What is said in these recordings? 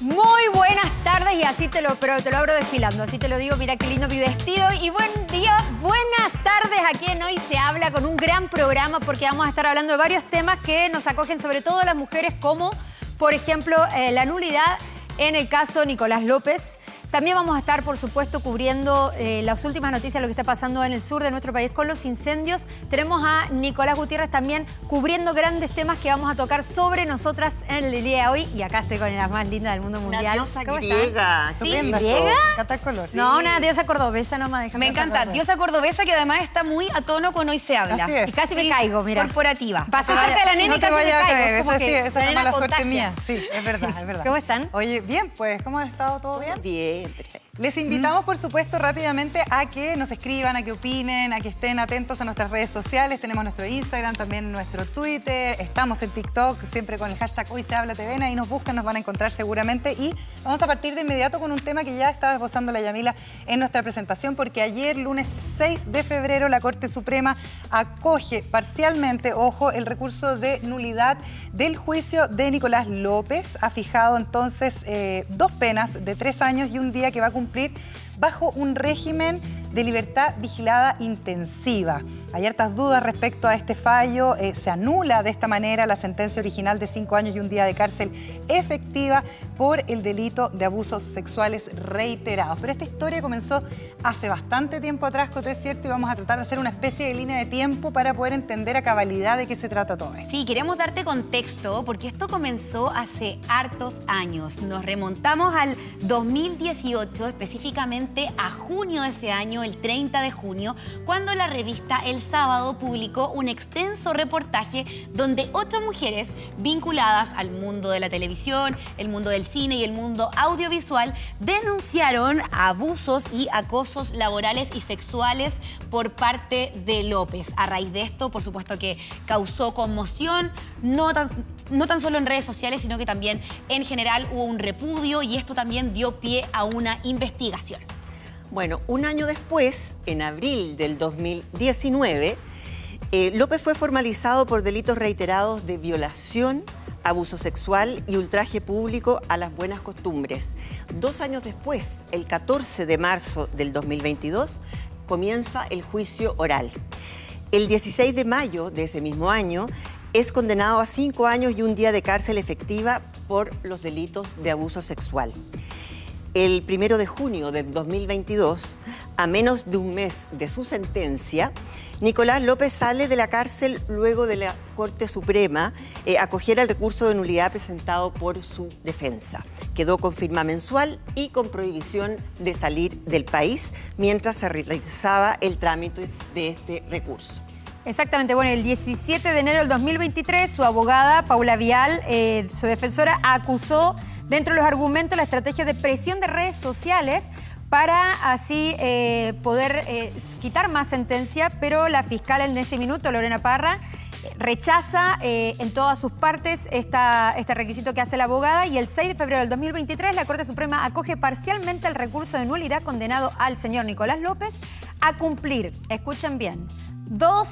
Muy buenas tardes y así pero te lo abro desfilando, así te lo digo, mira qué lindo mi vestido y buen día, buenas tardes a quien hoy se habla con un gran programa porque vamos a estar hablando de varios temas que nos acogen sobre todo a las mujeres como, por ejemplo, la nulidad en el caso Nicolás López. También vamos a estar, por supuesto, cubriendo las últimas noticias de lo que está pasando en el sur de nuestro país con los incendios. Tenemos a Nicolás Gutiérrez también cubriendo grandes temas que vamos a tocar sobre nosotras en el día de hoy. Y acá estoy con las más lindas del mundo mundial. Una diosa ¿Cómo griega. ¿Sí? ¿Griega? Cata el color. Sí. No, una diosa cordobesa nomás. Déjame Me encanta. Diosa cordobesa que además está muy a tono con Hoy se habla. Así es. Y casi me caigo, mira. Corporativa. Pasó cerca de la nena No y te casi me vayas a caigo. caer, Es como esa sí, que esa la es nena mala suerte contagia. mía. Sí, es verdad, es verdad. ¿Cómo están? Oye, bien, pues, ¿cómo ha estado? ¿Todo bien? Bien, perfecto. Les invitamos, por supuesto, rápidamente a que nos escriban, a que opinen, a que estén atentos a nuestras redes sociales. Tenemos nuestro Instagram, también nuestro Twitter. Estamos en TikTok, siempre con el hashtag Hoy se habla TVN. Ahí nos buscan, nos van a encontrar seguramente. Y vamos a partir de inmediato con un tema que ya estaba esbozando la Yamila en nuestra presentación, porque ayer, lunes 6 de febrero, la Corte Suprema acoge parcialmente, ojo, el recurso de nulidad del juicio de Nicolás López. Ha fijado entonces 2 penas de 3 años y un día que va a cumplir bajo un régimen de libertad vigilada intensiva. Hay hartas dudas respecto a este fallo. Se anula de esta manera la sentencia original de 5 años y un día de cárcel efectiva por el delito de abusos sexuales reiterados. Pero esta historia comenzó hace bastante tiempo atrás, Coté, es cierto, y vamos a tratar de hacer una especie de línea de tiempo para poder entender a cabalidad de qué se trata todo esto. Sí, queremos darte contexto porque esto comenzó hace hartos años. Nos remontamos al 2018, específicamente a junio de ese año, el 30 de junio, cuando la revista El Sábado publicó un extenso reportaje donde 8 mujeres vinculadas al mundo de la televisión, el mundo del cine y el mundo audiovisual denunciaron abusos y acosos laborales y sexuales por parte de López. A raíz de esto, por supuesto que causó conmoción, no tan solo en redes sociales, sino que también en general hubo un repudio y esto también dio pie a una investigación. Bueno, un año después, en abril del 2019, López fue formalizado por delitos reiterados de violación, abuso sexual y ultraje público a las buenas costumbres. 2 años después, el 14 de marzo del 2022, comienza el juicio oral. El 16 de mayo de ese mismo año, es condenado a 5 años y un día de cárcel efectiva por los delitos de abuso sexual. El 1 de junio del 2022, a menos de un mes de su sentencia, Nicolás López sale de la cárcel luego de la Corte Suprema acoger el recurso de nulidad presentado por su defensa. Quedó con firma mensual y con prohibición de salir del país mientras se realizaba el trámite de este recurso. Exactamente, bueno, el 17 de enero del 2023, su abogada, Paula Vial, su defensora, acusó dentro de los argumentos la estrategia de presión de redes sociales para así poder quitar más sentencia, pero la fiscal en ese minuto, Lorena Parra, rechaza en todas sus partes este requisito que hace la abogada y el 6 de febrero del 2023 la Corte Suprema acoge parcialmente el recurso de nulidad condenado al señor Nicolás López a cumplir, escuchen bien, 2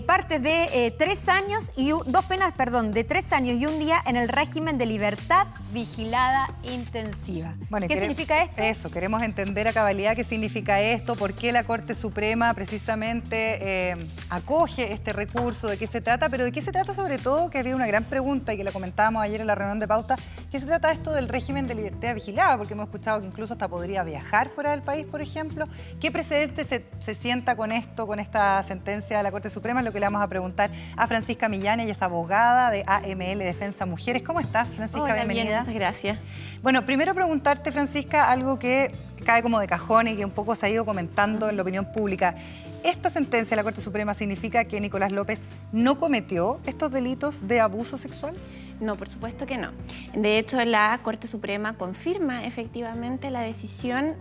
partes de 3 años y 2 penas, perdón, de 3 años y un día en el régimen de libertad vigilada intensiva. Bueno, ¿Qué significa esto? Eso, queremos entender a cabalidad qué significa esto, por qué la Corte Suprema precisamente acoge este recurso, de qué se trata, pero de qué se trata sobre todo, que había una gran pregunta y que la comentábamos ayer en la reunión de pauta, ¿qué se trata esto del régimen de libertad vigilada? Porque hemos escuchado que incluso hasta podría viajar fuera del país, por ejemplo. ¿Qué precedente se sienta con esto, con esta sentencia de la Corte Suprema? Es lo que le vamos a preguntar a Francisca Millán, ella es abogada de AML Defensa Mujeres. ¿Cómo estás, Francisca? Hola, Bienvenida. bien, muchas gracias. Bueno, primero preguntarte, Francisca, algo que cae como de cajón y que un poco se ha ido comentando en la opinión pública. ¿Esta sentencia de la Corte Suprema significa que Nicolás López no cometió estos delitos de abuso sexual? No, por supuesto que no. De hecho, la Corte Suprema confirma efectivamente la decisión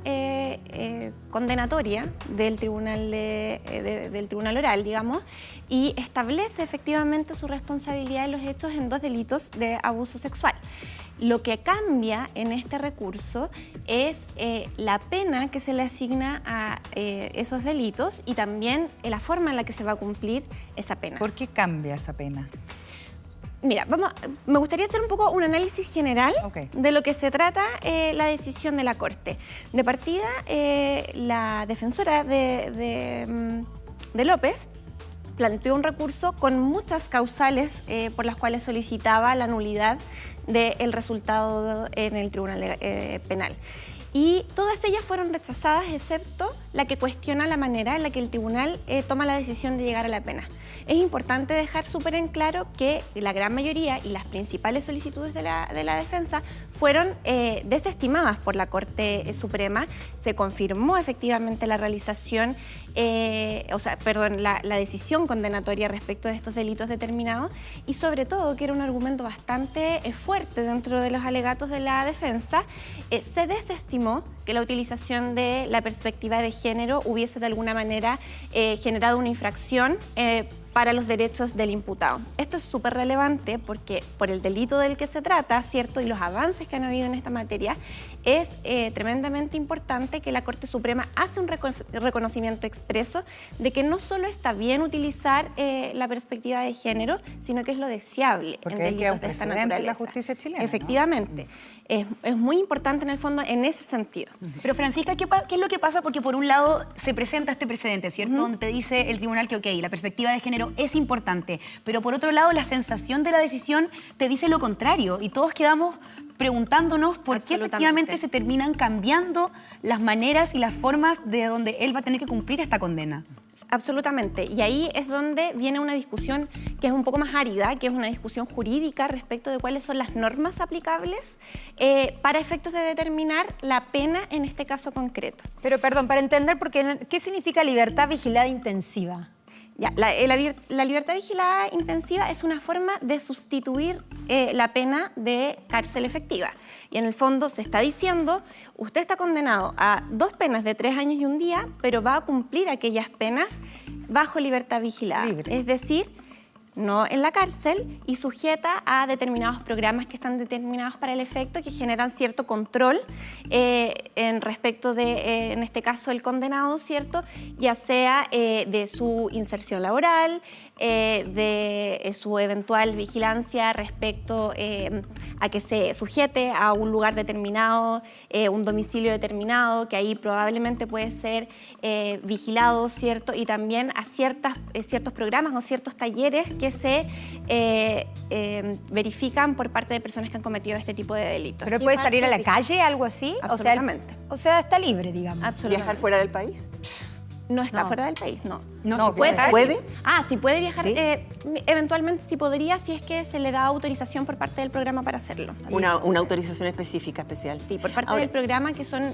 condenatoria del tribunal oral, digamos, y establece efectivamente su responsabilidad en los hechos en 2 delitos de abuso sexual. Lo que cambia en este recurso es la pena que se le asigna a esos delitos y también la forma en la que se va a cumplir esa pena. ¿Por qué cambia esa pena? Mira, me gustaría hacer un poco un análisis general de lo que se trata la decisión de la Corte. De partida, la defensora de López planteó un recurso con muchas causales por las cuales solicitaba la nulidad del resultado en el Tribunal Penal. Y todas ellas fueron rechazadas, excepto la que cuestiona la manera en la que el tribunal toma la decisión de llegar a la pena. Es importante dejar súper en claro que la gran mayoría y las principales solicitudes de la defensa fueron desestimadas por la Corte Suprema. Se confirmó efectivamente la realización, la decisión condenatoria respecto de estos delitos determinados y sobre todo, que era un argumento bastante fuerte dentro de los alegatos de la defensa, se desestimó que la utilización de la perspectiva de género hubiese de alguna manera generado una infracción para los derechos del imputado. Esto es súper relevante porque por el delito del que se trata, ¿cierto? Y los avances que han habido en esta materia, es tremendamente importante que la Corte Suprema hace un reconocimiento expreso de que no solo está bien utilizar la perspectiva de género, sino que es lo deseable porque en delitos de esta naturaleza. En la justicia chilena, efectivamente. ¿No? Es muy importante en el fondo en ese sentido. Pero Francisca, ¿qué es lo que pasa? Porque por un lado se presenta este precedente, ¿cierto? Donde te dice el tribunal que, ok, la perspectiva de género es importante, pero por otro lado la sensación de la decisión te dice lo contrario y todos quedamos preguntándonos por qué efectivamente se terminan cambiando las maneras y las formas de donde él va a tener que cumplir esta condena. Absolutamente. Y ahí es donde viene una discusión que es un poco más árida, que es una discusión jurídica respecto de cuáles son las normas aplicables para efectos de determinar la pena en este caso concreto. Pero perdón, para entender, ¿qué significa libertad vigilada intensiva? Ya, la libertad vigilada intensiva es una forma de sustituir la pena de cárcel efectiva. Y en el fondo se está diciendo, usted está condenado a 2 penas de 3 años y 1 día, pero va a cumplir aquellas penas bajo libertad vigilada. Libre. Es decir, no en la cárcel y sujeta a determinados programas que están determinados para el efecto, que generan cierto control en respecto de, en este caso, el condenado, ¿cierto? Ya sea de su inserción laboral, de su eventual vigilancia respecto a que se sujete a un lugar determinado, un domicilio determinado, que ahí probablemente puede ser vigilado, ¿cierto? Y también a ciertos programas o ciertos talleres que se verifican por parte de personas que han cometido este tipo de delitos. ¿Pero puede salir a la calle, algo así? Absolutamente. O sea, está libre, digamos. Absolutamente. ¿Viajar fuera del país? No está fuera del país, no. No, ¿Puede? Sí puede viajar. ¿Sí? Eventualmente sí podría, si es que se le da autorización por parte del programa para hacerlo. Una autorización específica, especial. Sí, por parte del programa, que son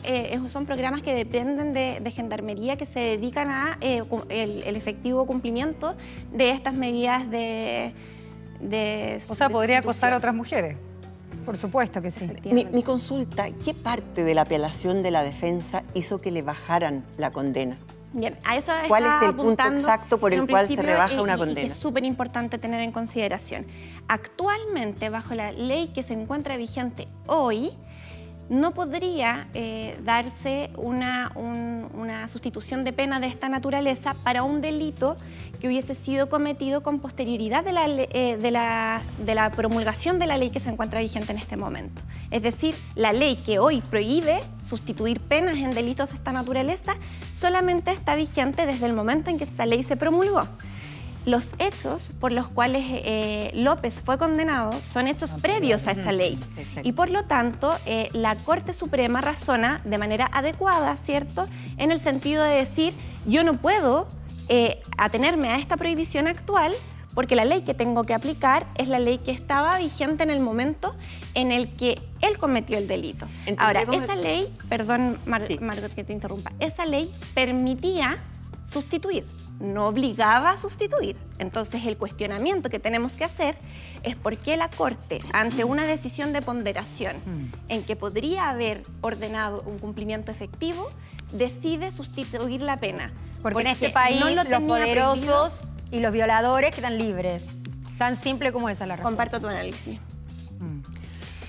programas que dependen de Gendarmería, que se dedican a el efectivo cumplimiento de estas medidas de O sea, podría acosar sustitución. a otras mujeres. Por supuesto que sí. Mi consulta, ¿qué parte de la apelación de la defensa hizo que le bajaran la condena? Bien, a eso ¿Cuál está es el punto apuntando exacto por en el un cual se principio, rebaja una y condena? es súper importante tener en consideración. Actualmente, bajo la ley que se encuentra vigente hoy, no podría darse una sustitución de pena de esta naturaleza para un delito que hubiese sido cometido con posterioridad de la promulgación de la ley que se encuentra vigente en este momento. Es decir, la ley que hoy prohíbe sustituir penas en delitos de esta naturaleza solamente está vigente desde el momento en que esa ley se promulgó. Los hechos por los cuales López fue condenado son hechos previos a esa ley. Perfecto. Y por lo tanto, la Corte Suprema razona de manera adecuada, ¿cierto?, en el sentido de decir, yo no puedo atenerme a esta prohibición actual porque la ley que tengo que aplicar es la ley que estaba vigente en el momento en el que él cometió el delito. Ahora, esa ley, perdón, Margot, que te interrumpa, esa ley permitía sustituir, no obligaba a sustituir. Entonces, el cuestionamiento que tenemos que hacer es por qué la Corte, ante una decisión de ponderación en que podría haber ordenado un cumplimiento efectivo, decide sustituir la pena. Porque en este país no lo los tenía poderosos y los violadores quedan libres. Tan simple como esa la respuesta. Comparto tu análisis.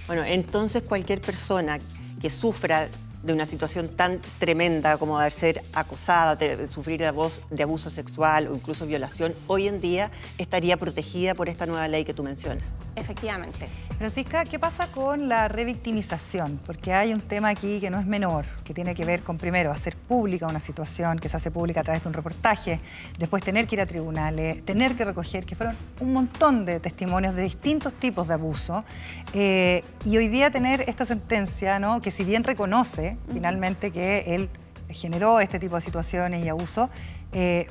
Bueno, entonces cualquier persona que sufra de una situación tan tremenda como de ser acosada, de sufrir de abuso sexual o incluso violación, hoy en día estaría protegida por esta nueva ley que tú mencionas. efectivamente. Francisca, ¿qué pasa con la revictimización? Porque hay un tema aquí que no es menor, que tiene que ver con, primero, hacer pública una situación, que se hace pública a través de un reportaje, después tener que ir a tribunales, tener que recoger, que fueron un montón de testimonios de distintos tipos de abuso, y hoy día tener esta sentencia, ¿no?, que si bien reconoce finalmente que él generó este tipo de situaciones y abuso,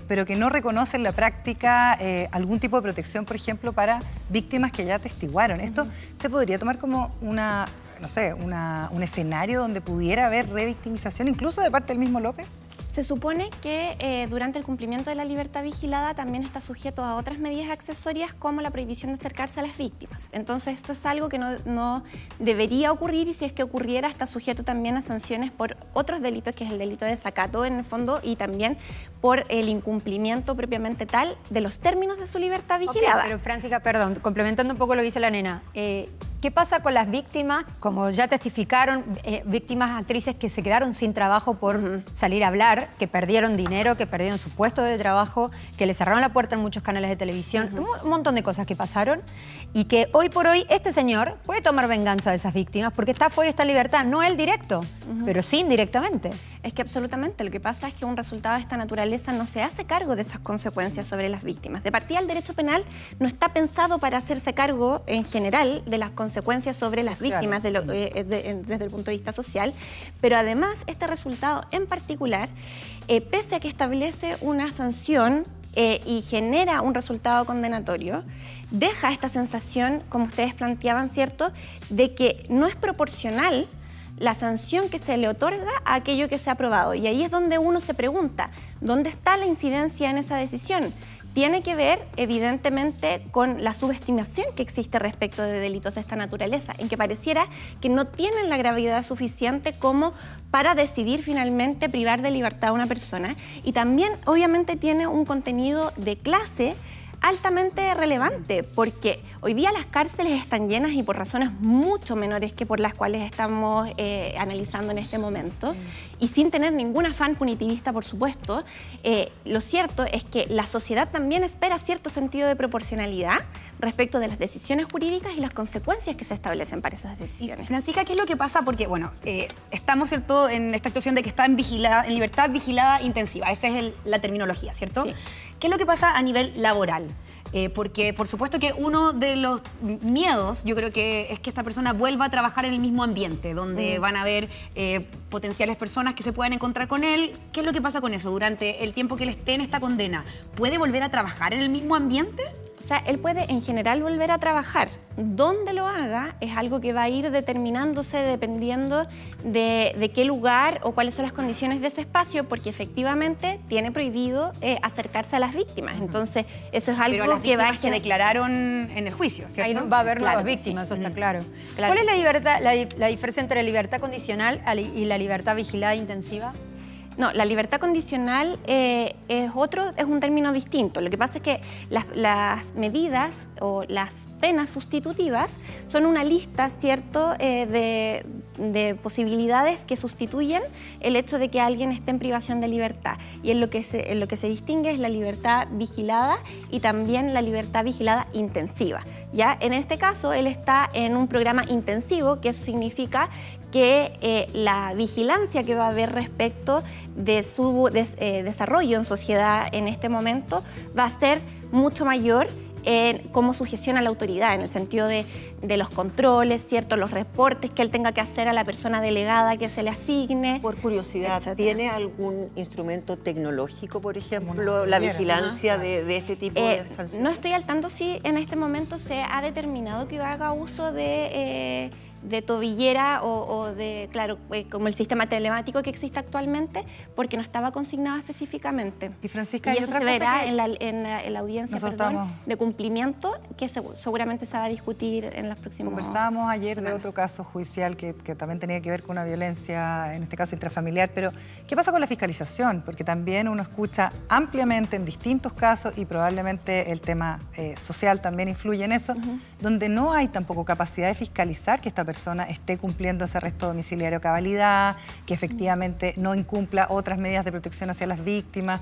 pero que no reconoce en la práctica algún tipo de protección, por ejemplo, para víctimas que ya atestiguaron. ¿Esto se podría tomar como un escenario donde pudiera haber revictimización, incluso de parte del mismo López? Se supone que durante el cumplimiento de la libertad vigilada también está sujeto a otras medidas accesorias como la prohibición de acercarse a las víctimas. Entonces esto es algo que no debería ocurrir, y si es que ocurriera está sujeto también a sanciones por otros delitos, que es el delito de desacato en el fondo, y también por el incumplimiento propiamente tal de los términos de su libertad vigilada. Pero Francisca, perdón, complementando un poco lo que dice la nena, ¿qué pasa con las víctimas, como ya testificaron, víctimas actrices que se quedaron sin trabajo por salir a hablar, que perdieron dinero, que perdieron su puesto de trabajo, que le cerraron la puerta en muchos canales de televisión, un montón de cosas que pasaron, y que hoy por hoy este señor puede tomar venganza de esas víctimas porque está fuera de esta libertad, no él directo, pero sí indirectamente? Es que absolutamente, lo que pasa es que un resultado de esta naturaleza no se hace cargo de esas consecuencias sobre las víctimas. De partida, el derecho penal no está pensado para hacerse cargo en general de las consecuencias sobre las víctimas desde el punto de vista social, pero además este resultado en particular, pese a que establece una sanción y genera un resultado condenatorio, deja esta sensación, como ustedes planteaban, ¿cierto?, de que no es proporcional la sanción que se le otorga a aquello que se ha aprobado. Y ahí es donde uno se pregunta, ¿dónde está la incidencia en esa decisión? Tiene que ver, evidentemente, con la subestimación que existe respecto de delitos de esta naturaleza, en que pareciera que no tienen la gravedad suficiente como para decidir finalmente privar de libertad a una persona. Y también, obviamente, tiene un contenido de clase altamente relevante, porque hoy día las cárceles están llenas y por razones mucho menores que por las cuales estamos analizando en este momento, y sin tener ningún afán punitivista, por supuesto. Lo cierto es que la sociedad también espera cierto sentido de proporcionalidad respecto de las decisiones jurídicas y las consecuencias que se establecen para esas decisiones. Francisca, ¿qué es lo que pasa? Porque, bueno, estamos, ¿cierto?, en esta situación de que está en libertad vigilada intensiva. Esa es la terminología, ¿cierto? Sí. ¿Qué es lo que pasa a nivel laboral? Porque, por supuesto, que uno de los miedos, yo creo que es que esta persona vuelva a trabajar en el mismo ambiente, donde van a haber potenciales personas que se puedan encontrar con él. ¿Qué es lo que pasa con eso durante el tiempo que él esté en esta condena? ¿Puede volver a trabajar en el mismo ambiente? O sea, él puede en general volver a trabajar. Dónde lo haga es algo que va a ir determinándose dependiendo de qué lugar o cuáles son las condiciones de ese espacio, porque efectivamente tiene prohibido acercarse a las víctimas. Entonces, eso es algo Pero las que va a víctimas que declararon en el juicio, ¿cierto? Ahí va a haber nuevas Claro que víctimas, sí. eso está claro. Claro ¿Cuál es que la diferencia entre libertad condicional y la libertad vigilada intensiva? No, la libertad condicional es un término distinto. Lo que pasa es que las medidas o las penas sustitutivas son una lista, ¿cierto?, de posibilidades que sustituyen el hecho de que alguien esté en privación de libertad. Y en lo que se distingue es la libertad vigilada y también la libertad vigilada intensiva. Ya en este caso, él está en un programa intensivo, que eso significa que la vigilancia que va a haber respecto de su desarrollo en sociedad en este momento va a ser mucho mayor en cómo sujeción a la autoridad, en el sentido de los controles, ¿cierto?, los reportes que él tenga que hacer a la persona delegada que se le asigne. Por curiosidad, etcétera. ¿tiene algún instrumento tecnológico, por ejemplo, la vigilancia de este tipo de sanciones? No estoy al tanto si en este momento se ha determinado que haga uso de tobillera o de, claro, como el sistema telemático que existe actualmente, porque no estaba consignado específicamente. Y Francisca, Y hay eso otra se cosa verá que- en la audiencia, Nosotros perdón, estamos- de cumplimiento, que seguramente se va a discutir en los próximos Conversábamos ayer de semanas. otro caso judicial que también tenía que ver con una violencia, en este caso intrafamiliar, pero ¿qué pasa con la fiscalización? Porque también uno escucha ampliamente en distintos casos, y probablemente el tema social también influye en eso, donde no hay tampoco capacidad de fiscalizar que esta persona esté cumpliendo ese arresto domiciliario a cabalidad, que efectivamente no incumpla otras medidas de protección hacia las víctimas.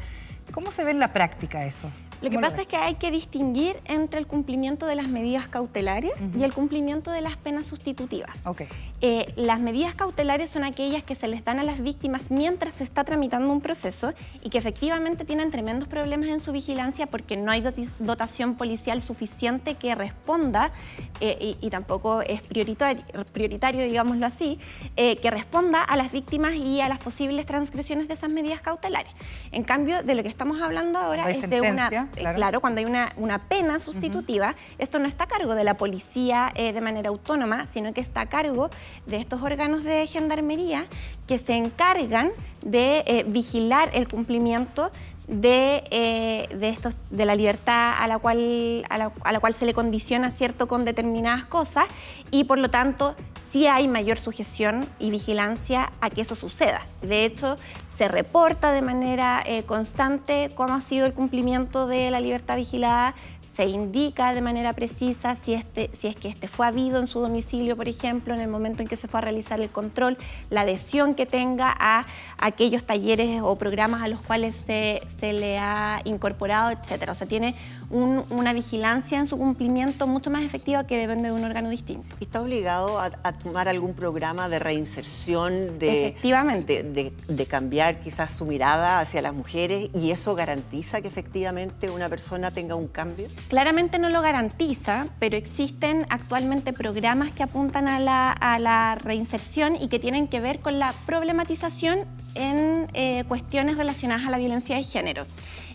¿Cómo se ve en la práctica eso? Lo que pasa es que hay que distinguir entre el cumplimiento de las medidas cautelares y el cumplimiento de las penas sustitutivas. Okay. Las medidas cautelares son aquellas que se les dan a las víctimas mientras se está tramitando un proceso y que efectivamente tienen tremendos problemas en su vigilancia porque no hay dotación policial suficiente que responda, y tampoco es prioritario, digámoslo así, que responda a las víctimas y a las posibles transgresiones de esas medidas cautelares. En cambio, de lo que estamos hablando ahora es de una... Claro, cuando hay una pena sustitutiva, esto no está a cargo de la policía de manera autónoma, sino que está a cargo de estos órganos de gendarmería que se encargan de vigilar el cumplimiento de la libertad a la cual se le condiciona, ¿cierto?, con determinadas cosas, y por lo tanto sí hay mayor sujeción y vigilancia a que eso suceda. De hecho, se reporta de manera constante cómo ha sido el cumplimiento de la libertad vigilada, se indica de manera precisa si es que fue habido en su domicilio, por ejemplo, en el momento en que se fue a realizar el control, la adhesión que tenga a aquellos talleres o programas a los cuales se le ha incorporado, etcétera. O sea, tiene una vigilancia en su cumplimiento mucho más efectiva que depende de un órgano distinto. ¿Está obligado a tomar algún programa de reinserción, efectivamente, de cambiar quizás su mirada hacia las mujeres, y eso garantiza que efectivamente una persona tenga un cambio? Claramente no lo garantiza, pero existen actualmente programas que apuntan a la reinserción y que tienen que ver con la problematización en cuestiones relacionadas a la violencia de género.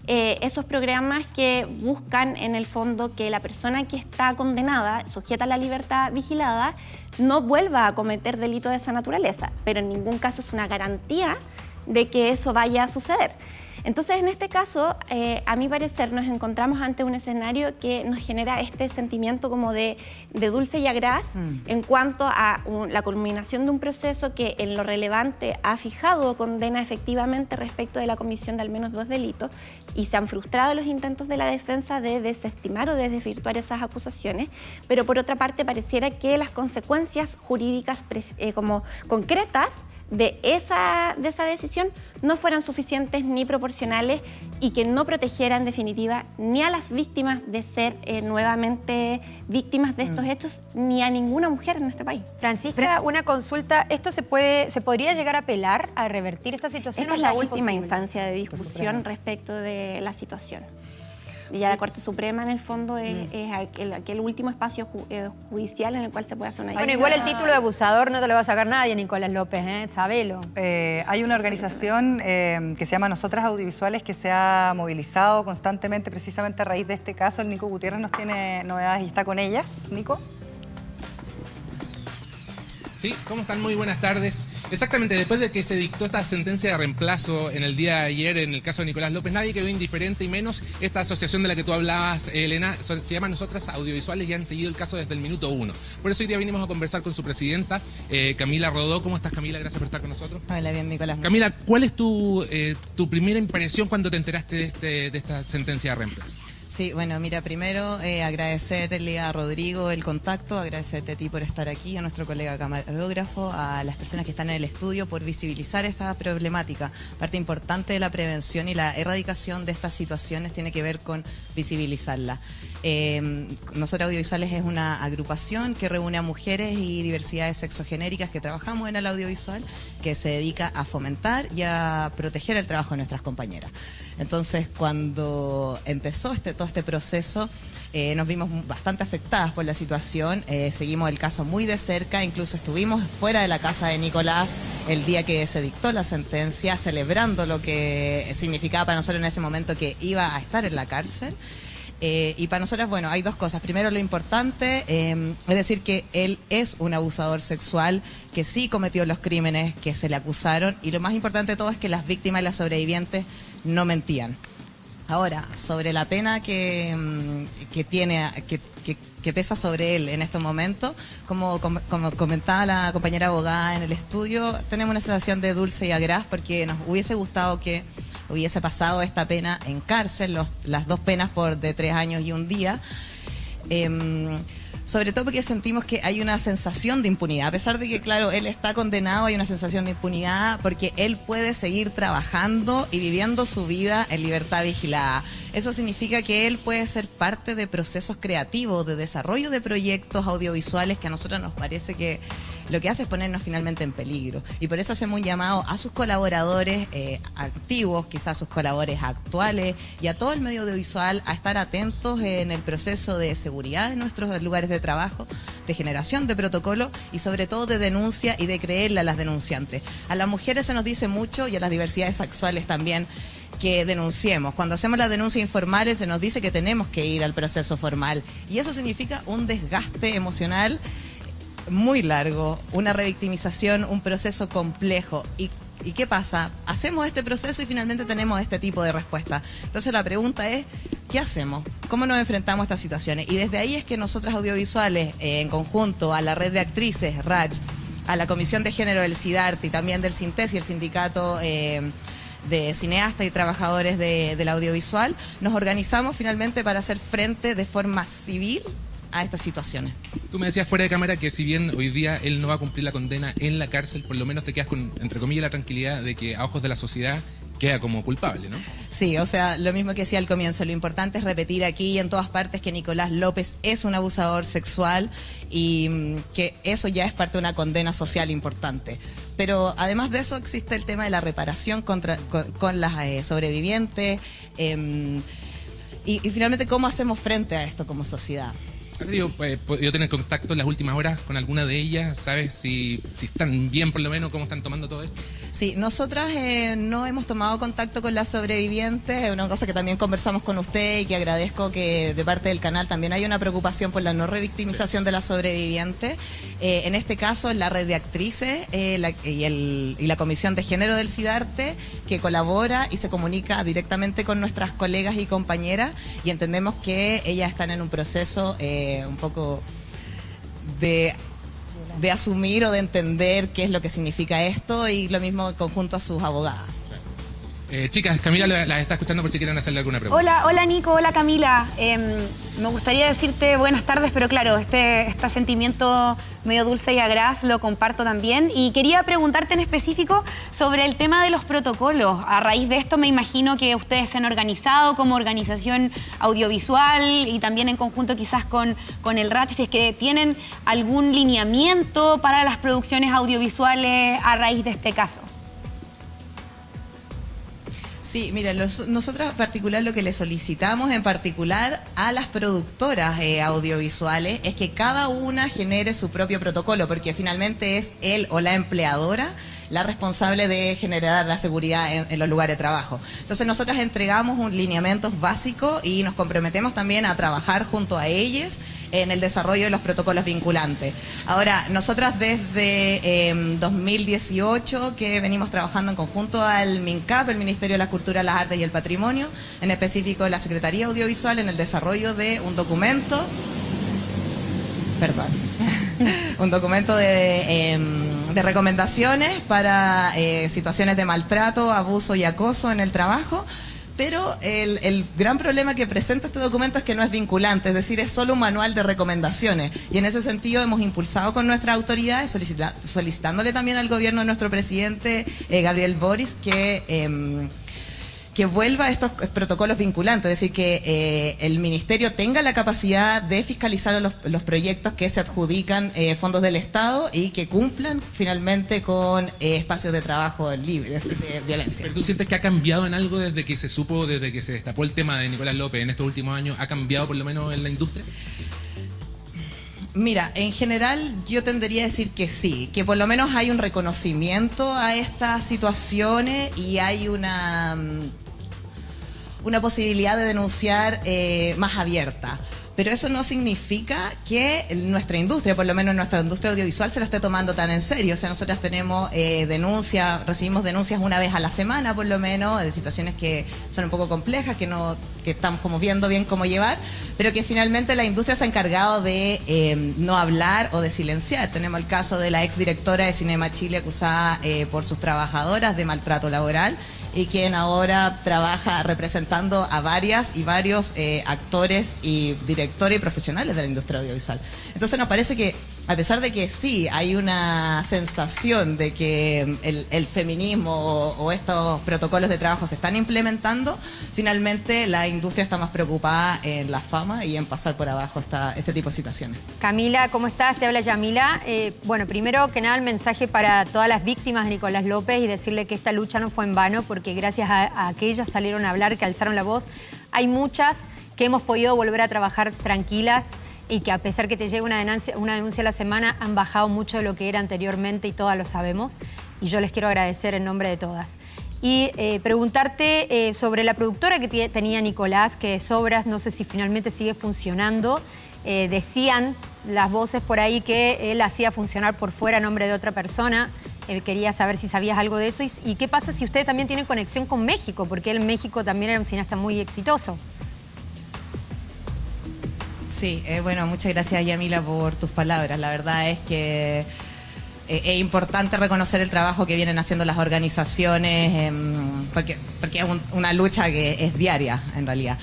Esos programas que buscan en el fondo que la persona que está condenada, sujeta a la libertad vigilada, no vuelva a cometer delitos de esa naturaleza, pero en ningún caso es una garantía de que eso vaya a suceder. Entonces, en este caso, a mi parecer, nos encontramos ante un escenario que nos genera este sentimiento como de dulce y agraz en cuanto a la culminación de un proceso que en lo relevante ha fijado condena efectivamente respecto de la comisión de al menos 2 delitos, y se han frustrado los intentos de la defensa de desestimar o de desvirtuar esas acusaciones, pero por otra parte pareciera que las consecuencias jurídicas como concretas de esa decisión no fueran suficientes ni proporcionales y que no protegiera en definitiva ni a las víctimas de ser nuevamente víctimas de estos hechos, ni a ninguna mujer en este país. Francisca, una consulta, ¿esto se podría llegar a apelar, a revertir esta situación? Esta es la última instancia de discusión respecto de la situación. Y ya la Corte Suprema, en el fondo, es aquel último espacio judicial en el cual se puede hacer una Bueno, igual el título de abusador no te lo va a sacar nadie, Nicolás López, sabelo. Hay una organización que se llama Nosotras Audiovisuales que se ha movilizado constantemente precisamente a raíz de este caso. El Nico Gutiérrez nos tiene novedades y está con ellas. Nico. Sí, ¿cómo están? Muy buenas tardes. Exactamente, después de que se dictó esta sentencia de reemplazo en el día de ayer en el caso de Nicolás López, nadie quedó indiferente, y menos esta asociación de la que tú hablabas, Elena. Se llama Nosotras Audiovisuales y han seguido el caso desde el minuto 1. Por eso hoy día vinimos a conversar con su presidenta, Camila Rodó. ¿Cómo estás, Camila? Gracias por estar con nosotros. Hola, bien, Nicolás. Camila, ¿cuál es tu primera impresión cuando te enteraste de esta sentencia de reemplazo? Sí, bueno, mira, primero agradecerle a Rodrigo el contacto, agradecerte a ti por estar aquí, a nuestro colega camarógrafo, a las personas que están en el estudio por visibilizar esta problemática. Parte importante de la prevención y la erradicación de estas situaciones tiene que ver con visibilizarla. Nosotros Audiovisuales es una agrupación que reúne a mujeres y diversidades sexogenéricas que trabajamos en el audiovisual, que se dedica a fomentar y a proteger el trabajo de nuestras compañeras. Entonces, cuando empezó todo este proceso, nos vimos bastante afectadas por la situación, seguimos el caso muy de cerca, incluso estuvimos fuera de la casa de Nicolás el día que se dictó la sentencia, celebrando lo que significaba para nosotros en ese momento que iba a estar en la cárcel. Y para nosotros, bueno, hay dos cosas. Primero, lo importante es decir que él es un abusador sexual, que sí cometió los crímenes que se le acusaron, y lo más importante de todo es que las víctimas y las sobrevivientes no mentían. Ahora, sobre la pena que pesa sobre él en estos momentos, como comentaba la compañera abogada en el estudio, tenemos una sensación de dulce y agraz, porque nos hubiese gustado que hubiese pasado esta pena en cárcel, las 2 penas de 3 años y 1 día. sobre todo porque sentimos que hay una sensación de impunidad. A pesar de que, claro, él está condenado, hay una sensación de impunidad porque él puede seguir trabajando y viviendo su vida en libertad vigilada. Eso significa que él puede ser parte de procesos creativos, de desarrollo de proyectos audiovisuales que a nosotros nos parece que lo que hace es ponernos finalmente en peligro. Y por eso hacemos un llamado a sus colaboradores activos, quizás a sus colaboradores actuales y a todo el medio audiovisual a estar atentos en el proceso de seguridad en nuestros lugares de trabajo, de generación de protocolo y sobre todo de denuncia y de creerle a las denunciantes. A las mujeres se nos dice mucho y a las diversidades sexuales también que denunciemos. Cuando hacemos las denuncias informales se nos dice que tenemos que ir al proceso formal y eso significa un desgaste emocional muy largo, una revictimización, un proceso complejo. ¿Y qué pasa? Hacemos este proceso y finalmente tenemos este tipo de respuesta. Entonces la pregunta es, ¿qué hacemos? ¿Cómo nos enfrentamos a estas situaciones? Y desde ahí es que nosotras audiovisuales, en conjunto a la red de actrices, RACH, a la Comisión de Género del CIDART y también del SINTES y el sindicato de cineastas y trabajadores del audiovisual, nos organizamos finalmente para hacer frente de forma civil a estas situaciones. Tú me decías fuera de cámara que si bien hoy día él no va a cumplir la condena en la cárcel, por lo menos te quedas con, entre comillas, la tranquilidad de que a ojos de la sociedad queda como culpable, ¿no? Sí, o sea, lo mismo que decía al comienzo, lo importante es repetir aquí y en todas partes que Nicolás López es un abusador sexual y que eso ya es parte de una condena social importante. Pero además de eso existe el tema de la reparación con las sobrevivientes y finalmente cómo hacemos frente a esto como sociedad. ¿He podido tener contacto en las últimas horas con alguna de ellas? ¿Sabes si están bien, por lo menos, cómo están tomando todo esto? Sí, nosotras no hemos tomado contacto con las sobrevivientes, es una cosa que también conversamos con usted y que agradezco que de parte del canal también hay una preocupación por la no revictimización de las sobrevivientes. En este caso, en la red de actrices y la Comisión de Género del CIDARTE, que colabora y se comunica directamente con nuestras colegas y compañeras, y entendemos que ellas están en un proceso un poco de asumir o de entender qué es lo que significa esto, y lo mismo conjunto a sus abogadas. Chicas, Camila las está escuchando por si quieren hacerle alguna pregunta. Hola Nico, hola Camila. Me gustaría decirte buenas tardes, pero claro, este sentimiento medio dulce y agraz lo comparto también. Y quería preguntarte en específico sobre el tema de los protocolos. A raíz de esto me imagino que ustedes se han organizado como organización audiovisual y también en conjunto quizás con el RACH, si es que tienen algún lineamiento para las producciones audiovisuales a raíz de este caso. Sí, mira, nosotros en particular lo que le solicitamos en particular a las productoras audiovisuales es que cada una genere su propio protocolo, porque finalmente es él o la empleadora la responsable de generar la seguridad en los lugares de trabajo. Entonces nosotras entregamos lineamientos básicos y nos comprometemos también a trabajar junto a ellas en el desarrollo de los protocolos vinculantes. Ahora, nosotras desde 2018 que venimos trabajando en conjunto al MINCAP, el Ministerio de la Cultura, las Artes y el Patrimonio, en específico la Secretaría Audiovisual, en el desarrollo de un documento, un documento de recomendaciones para situaciones de maltrato, abuso y acoso en el trabajo. Pero el gran problema que presenta este documento es que no es vinculante, es decir, es solo un manual de recomendaciones. Y en ese sentido hemos impulsado con nuestras autoridades, solicitándole también al gobierno de nuestro presidente Gabriel Boric que vuelva a estos protocolos vinculantes, es decir, que el ministerio tenga la capacidad de fiscalizar los proyectos que se adjudican fondos del Estado y que cumplan finalmente con espacios de trabajo libres de violencia. ¿Pero tú sientes que ha cambiado en algo desde que se supo, desde que se destapó el tema de Nicolás López en estos últimos años? ¿Ha cambiado por lo menos en la industria? Mira, en general yo tendería a decir que sí, que por lo menos hay un reconocimiento a estas situaciones y hay una posibilidad de denunciar más abierta. Pero eso no significa que nuestra industria, por lo menos nuestra industria audiovisual, se lo esté tomando tan en serio. O sea, nosotras tenemos recibimos denuncias una vez a la semana, por lo menos, de situaciones que son un poco complejas, que no estamos como viendo bien cómo llevar, pero que finalmente la industria se ha encargado de no hablar o de silenciar. Tenemos el caso de la exdirectora de Cinema Chile acusada por sus trabajadoras de maltrato laboral, y quien ahora trabaja representando a varias y varios actores y directores y profesionales de la industria audiovisual. Entonces nos parece que, a pesar de que sí hay una sensación de que el feminismo o estos protocolos de trabajo se están implementando, finalmente la industria está más preocupada en la fama y en pasar por abajo este tipo de situaciones. Camila, ¿cómo estás? Te habla Yamila. Bueno, primero que nada el mensaje para todas las víctimas de Nicolás López y decirle que esta lucha no fue en vano, porque gracias a que ellas salieron a hablar, que alzaron la voz, hay muchas que hemos podido volver a trabajar tranquilas, y que a pesar que te llegue una denuncia a la semana, han bajado mucho de lo que era anteriormente y todas lo sabemos. Y yo les quiero agradecer en nombre de todas. Y preguntarte sobre la productora que tenía Nicolás, que es Obras, no sé si finalmente sigue funcionando. Decían las voces por ahí que él hacía funcionar por fuera a nombre de otra persona. Quería saber si sabías algo de eso. ¿Y qué pasa si ustedes también tienen conexión con México? Porque él en México también era un cineasta muy exitoso. Sí, bueno, muchas gracias, Yamila, por tus palabras. La verdad es que es importante reconocer el trabajo que vienen haciendo las organizaciones, porque es una lucha que es diaria, en realidad.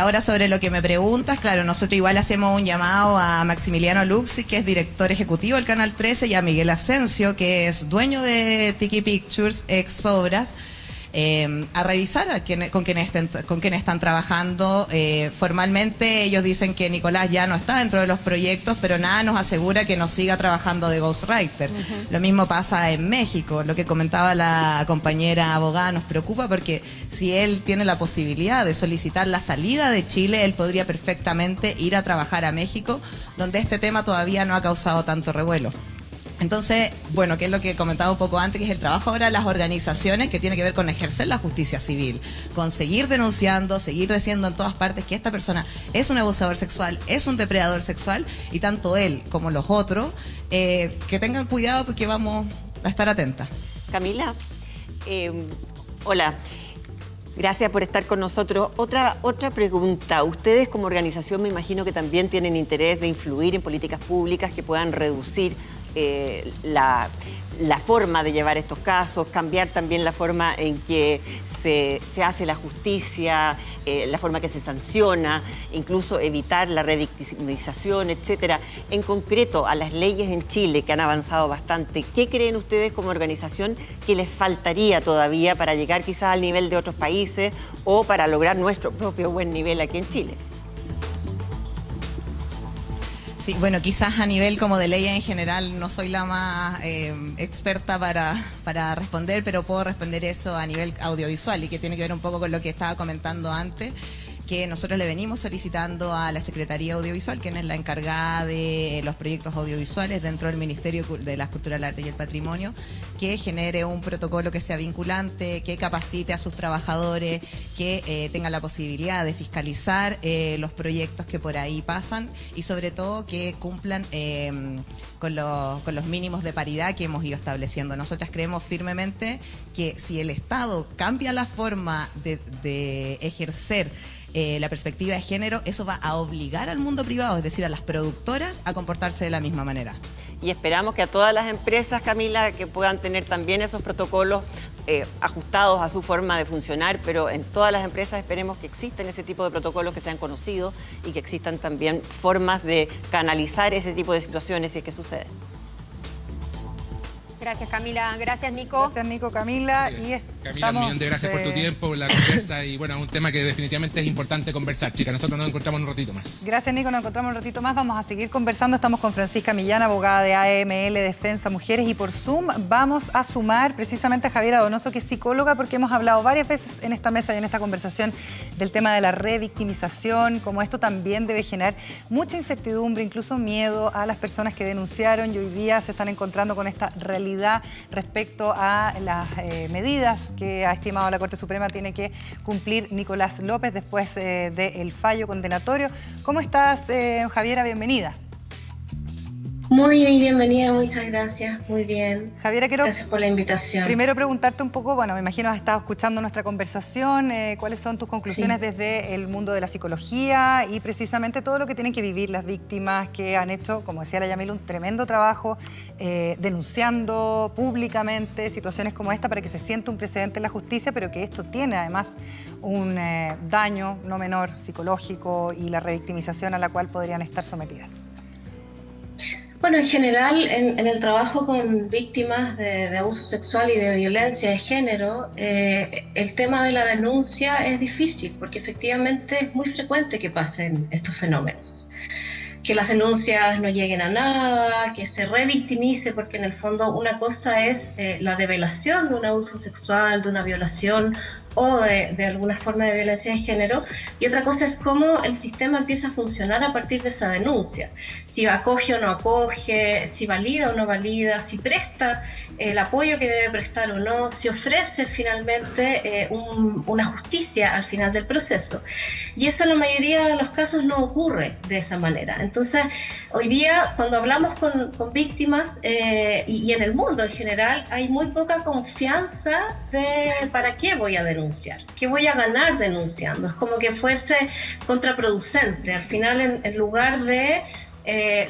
Ahora, sobre lo que me preguntas, claro, nosotros igual hacemos un llamado a Maximiliano Luxi, que es director ejecutivo del Canal 13, y a Miguel Asensio, que es dueño de Tiki Pictures, ex Obras, a revisar con quienes están trabajando. Formalmente ellos dicen que Nicolás ya no está dentro de los proyectos, pero nada nos asegura que no siga trabajando de ghostwriter. Lo mismo pasa en México. Lo que comentaba la compañera abogada nos preocupa, porque si él tiene la posibilidad de solicitar la salida de Chile, él podría perfectamente ir a trabajar a México, donde este tema todavía no ha causado tanto revuelo. Entonces, bueno, que es lo que comentaba un poco antes, que es el trabajo ahora de las organizaciones, que tiene que ver con ejercer la justicia civil, con seguir denunciando, seguir diciendo en todas partes que esta persona es un abusador sexual, es un depredador sexual, y tanto él como los otros, que tengan cuidado, porque vamos a estar atentas. Camila, hola. Gracias por estar con nosotros. Otra pregunta. Ustedes como organización me imagino que también tienen interés de influir en políticas públicas que puedan reducir la forma de llevar estos casos, cambiar también la forma en que se hace la justicia, la forma que se sanciona, incluso evitar la revictimización, etcétera. En concreto, a las leyes en Chile, que han avanzado bastante, ¿qué creen ustedes como organización que les faltaría todavía para llegar quizás al nivel de otros países o para lograr nuestro propio buen nivel aquí en Chile? Sí, bueno, quizás a nivel como de ley en general no soy la más experta para responder, pero puedo responder eso a nivel audiovisual, y que tiene que ver un poco con lo que estaba comentando antes, que nosotros le venimos solicitando a la Secretaría Audiovisual, quien es la encargada de los proyectos audiovisuales dentro del Ministerio de la Cultura, el Arte y el Patrimonio, que genere un protocolo que sea vinculante, que capacite a sus trabajadores, que tenga la posibilidad de fiscalizar los proyectos que por ahí pasan, y sobre todo que cumplan con los mínimos de paridad que hemos ido estableciendo. Nosotras creemos firmemente que si el Estado cambia la forma de ejercer la perspectiva de género, eso va a obligar al mundo privado, es decir, a las productoras, a comportarse de la misma manera. Y esperamos que a todas las empresas, Camila, que puedan tener también esos protocolos ajustados a su forma de funcionar, pero en todas las empresas esperemos que existan ese tipo de protocolos que sean conocidos y que existan también formas de canalizar ese tipo de situaciones si es que sucede. Gracias, Camila. Gracias, Nico. Gracias, Nico, Camila. Camila, un millón de gracias por tu tiempo, por la conversa, y bueno, un tema que definitivamente es importante conversar, chicas. Nosotros nos encontramos un ratito más. Gracias, Nico. Nos encontramos un ratito más. Vamos a seguir conversando. Estamos con Francisca Millán, abogada de AML Defensa Mujeres, y por Zoom vamos a sumar precisamente a Javiera Donoso, que es psicóloga, porque hemos hablado varias veces en esta mesa y en esta conversación del tema de la revictimización, como esto también debe generar mucha incertidumbre, incluso miedo a las personas que denunciaron y hoy día se están encontrando con esta realidad respecto a las medidas que ha estimado la Corte Suprema tiene que cumplir Nicolás López después del fallo condenatorio. ¿Cómo estás, Javiera? Bienvenida. Muy bienvenida, muchas gracias, muy bien. Javiera, Gracias por la invitación. Primero preguntarte un poco, bueno, me imagino has estado escuchando nuestra conversación, ¿cuáles son tus conclusiones desde el mundo de la psicología y precisamente todo lo que tienen que vivir las víctimas que han hecho, como decía la Yamil, un tremendo trabajo denunciando públicamente situaciones como esta para que se sienta un precedente en la justicia, pero que esto tiene además un daño no menor psicológico y la revictimización a la cual podrían estar sometidas? Bueno, en general, en el trabajo con víctimas de abuso sexual y de violencia de género, el tema de la denuncia es difícil porque efectivamente es muy frecuente que pasen estos fenómenos. Que las denuncias no lleguen a nada, que se revictimice, porque en el fondo una cosa es la develación de un abuso sexual, de una violación o de alguna forma de violencia de género, y otra cosa es cómo el sistema empieza a funcionar a partir de esa denuncia. Si acoge o no acoge, si valida o no valida, si presta el apoyo que debe prestar o no, si ofrece finalmente una justicia al final del proceso. Y eso en la mayoría de los casos no ocurre de esa manera. Entonces, hoy día, cuando hablamos con víctimas y en el mundo en general, hay muy poca confianza de ¿para qué voy a denunciar? ¿Qué voy a ganar denunciando? Es como que fuese contraproducente. Al final, en lugar de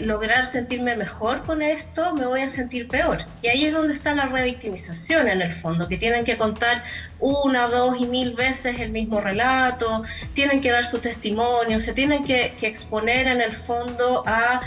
lograr sentirme mejor con esto, me voy a sentir peor. Y ahí es donde está la revictimización en el fondo, que tienen que contar 1, 2 y 1000 veces el mismo relato, tienen que dar su testimonio, se tienen que exponer en el fondo a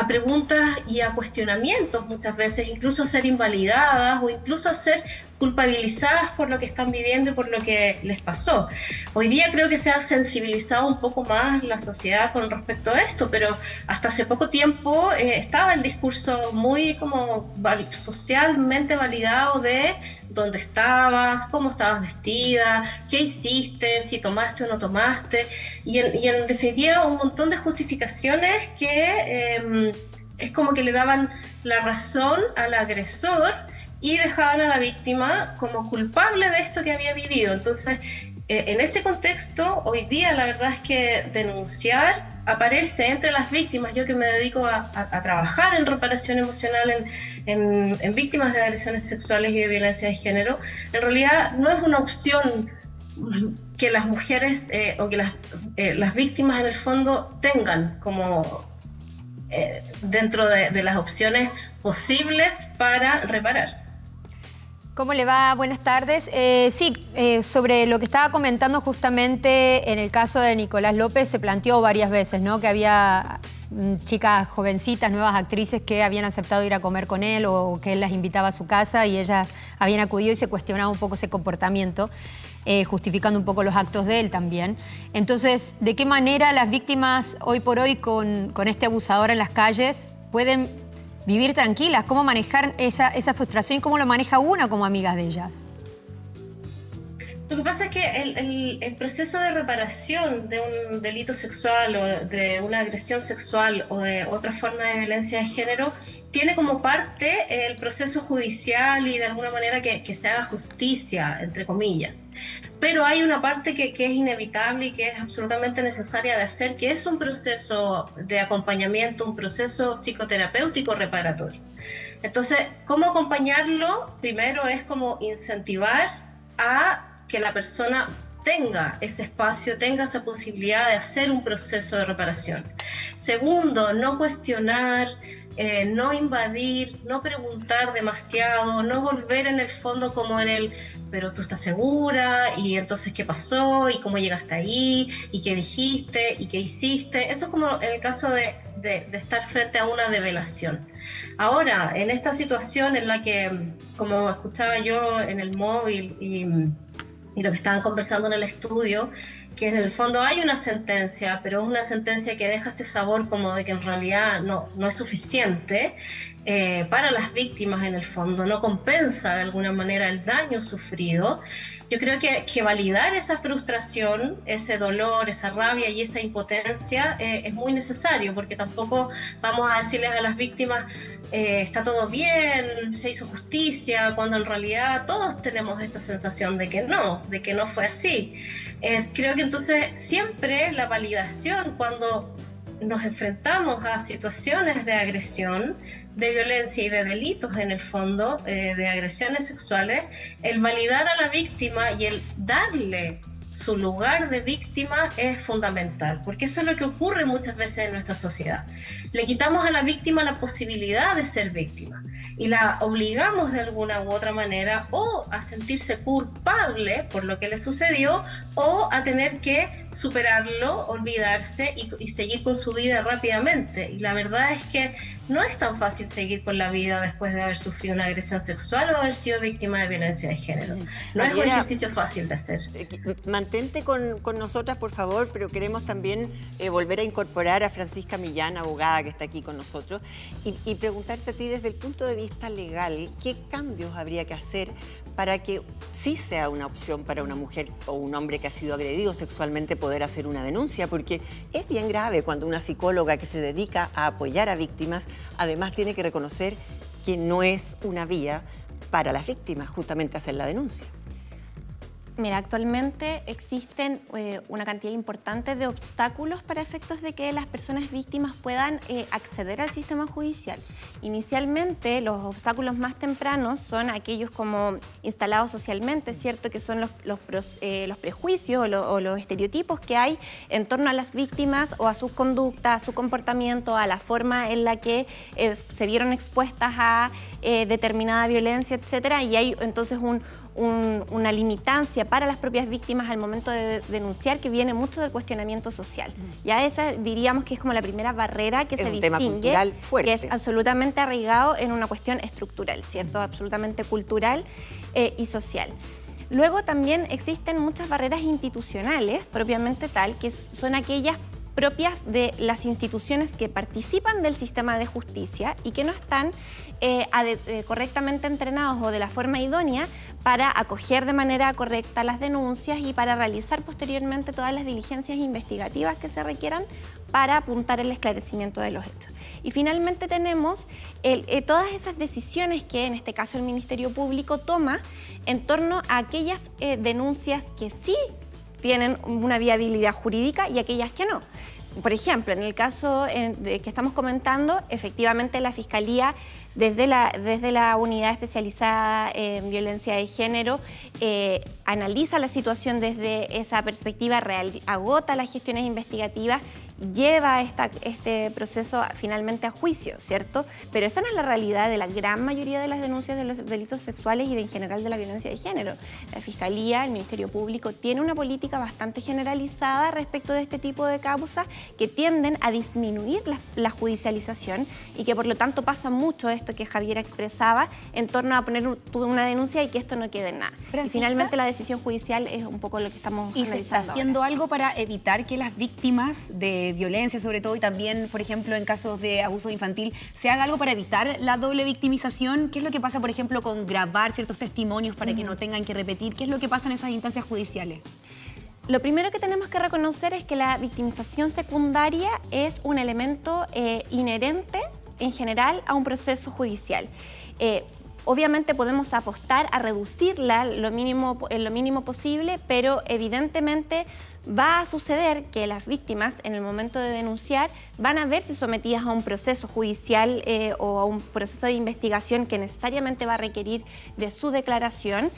preguntas y a cuestionamientos muchas veces, incluso a ser invalidadas o incluso a ser culpabilizadas por lo que están viviendo y por lo que les pasó. Hoy día creo que se ha sensibilizado un poco más la sociedad con respecto a esto, pero hasta hace poco tiempo estaba el discurso muy como socialmente validado de dónde estabas, cómo estabas vestida, qué hiciste, si tomaste o no tomaste, y en definitiva un montón de justificaciones que es como que le daban la razón al agresor y dejaban a la víctima como culpable de esto que había vivido. Entonces, en ese contexto, hoy día la verdad es que denunciar aparece entre las víctimas. Yo que me dedico a trabajar en reparación emocional en víctimas de agresiones sexuales y de violencia de género, en realidad no es una opción que las mujeres o que las víctimas en el fondo tengan como dentro de las opciones posibles para reparar. ¿Cómo le va? Buenas tardes. Sobre lo que estaba comentando justamente en el caso de Nicolás López, se planteó varias veces, ¿no? Que había chicas jovencitas, nuevas actrices que habían aceptado ir a comer con él o que él las invitaba a su casa y ellas habían acudido y se cuestionaba un poco ese comportamiento, justificando un poco los actos de él también. Entonces, ¿de qué manera las víctimas hoy por hoy con este abusador en las calles pueden vivir tranquilas? ¿Cómo manejar esa frustración? ¿Cómo lo maneja una como amiga de ellas? Lo que pasa es que el proceso de reparación de un delito sexual o de una agresión sexual o de otra forma de violencia de género tiene como parte el proceso judicial y de alguna manera que se haga justicia, entre comillas. Pero hay una parte que es inevitable y que es absolutamente necesaria de hacer, que es un proceso de acompañamiento, un proceso psicoterapéutico reparatorio. Entonces, ¿cómo acompañarlo? Primero es como incentivar a que la persona tenga ese espacio, tenga esa posibilidad de hacer un proceso de reparación. Segundo, no cuestionar, no invadir, no preguntar demasiado, no volver en el fondo como en el pero tú estás segura, y entonces qué pasó, y cómo llegaste ahí, y qué dijiste, y qué hiciste. Eso es como en el caso de estar frente a una develación. Ahora, en esta situación en la que, como escuchaba yo en el móvil y lo que estaban conversando en el estudio, que en el fondo hay una sentencia, pero es una sentencia que deja este sabor como de que en realidad no es suficiente para las víctimas en el fondo, no compensa de alguna manera el daño sufrido. Yo creo que validar esa frustración, ese dolor, esa rabia y esa impotencia es muy necesario, porque tampoco vamos a decirles a las víctimas está todo bien, se hizo justicia, cuando en realidad todos tenemos esta sensación de que no fue así. Creo que entonces siempre la validación, cuando nos enfrentamos a situaciones de agresión, de violencia y de delitos en el fondo, de agresiones sexuales, el validar a la víctima y el darle su lugar de víctima es fundamental, porque eso es lo que ocurre muchas veces en nuestra sociedad. Le quitamos a la víctima la posibilidad de ser víctima y la obligamos de alguna u otra manera o a sentirse culpable por lo que le sucedió o a tener que superarlo, olvidarse y seguir con su vida rápidamente. Y la verdad es que no es tan fácil seguir con la vida después de haber sufrido una agresión sexual o haber sido víctima de violencia de género. No es un ejercicio fácil de hacer. Mantente con nosotras, por favor, pero queremos también volver a incorporar a Francisca Millán, abogada que está aquí con nosotros, y preguntarte a ti desde el punto de vista legal, ¿qué cambios habría que hacer para que sí sea una opción para una mujer o un hombre que ha sido agredido sexualmente poder hacer una denuncia? Porque es bien grave cuando una psicóloga que se dedica a apoyar a víctimas, además tiene que reconocer que no es una vía para las víctimas justamente hacer la denuncia. Mira, actualmente existen una cantidad importante de obstáculos para efectos de que las personas víctimas puedan acceder al sistema judicial. Inicialmente, los obstáculos más tempranos son aquellos como instalados socialmente, ¿cierto? Que son los prejuicios o los estereotipos que hay en torno a las víctimas o a sus conductas, a su comportamiento, a la forma en la que se vieron expuestas a determinada violencia, etcétera, y hay entonces una limitancia para las propias víctimas al momento de denunciar, que viene mucho del cuestionamiento social. Ya esa diríamos que es como la primera barrera que se distingue, que es absolutamente arraigado en una cuestión estructural, ¿cierto? Absolutamente cultural y social. Luego también existen muchas barreras institucionales, propiamente tal, que son aquellas propias de las instituciones que participan del sistema de justicia y que no están correctamente entrenados o de la forma idónea para acoger de manera correcta las denuncias y para realizar posteriormente todas las diligencias investigativas que se requieran para apuntar el esclarecimiento de los hechos. Y finalmente tenemos todas esas decisiones que en este caso el Ministerio Público toma en torno a aquellas denuncias que sí tienen una viabilidad jurídica y aquellas que no. Por ejemplo, en el caso que estamos comentando, efectivamente la Fiscalía, desde la unidad especializada en violencia de género, analiza la situación desde esa perspectiva real, agota las gestiones investigativas, lleva este proceso finalmente a juicio, ¿cierto? Pero esa no es la realidad de la gran mayoría de las denuncias de los delitos sexuales y en general de la violencia de género. La Fiscalía, el Ministerio Público, tiene una política bastante generalizada respecto de este tipo de causas que tienden a disminuir la judicialización y que por lo tanto pasa mucho esto que Javiera expresaba en torno a poner una denuncia y que esto no quede en nada. ¿Francisca? Y finalmente la decisión judicial es un poco lo que estamos ¿Y se está analizando haciendo ahora. algo para evitar que las víctimas de violencia, sobre todo, y también, por ejemplo, en casos de abuso infantil, se haga algo para evitar la doble victimización? ¿Qué es lo que pasa, por ejemplo, con grabar ciertos testimonios para que no tengan que repetir? ¿Qué es lo que pasa en esas instancias judiciales? Lo primero que tenemos que reconocer es que la victimización secundaria es un elemento inherente, en general, a un proceso judicial. Obviamente podemos apostar a reducirla en lo mínimo posible, pero evidentemente va a suceder que las víctimas, en el momento de denunciar, van a verse sometidas a un proceso judicial o a un proceso de investigación que necesariamente va a requerir de su declaración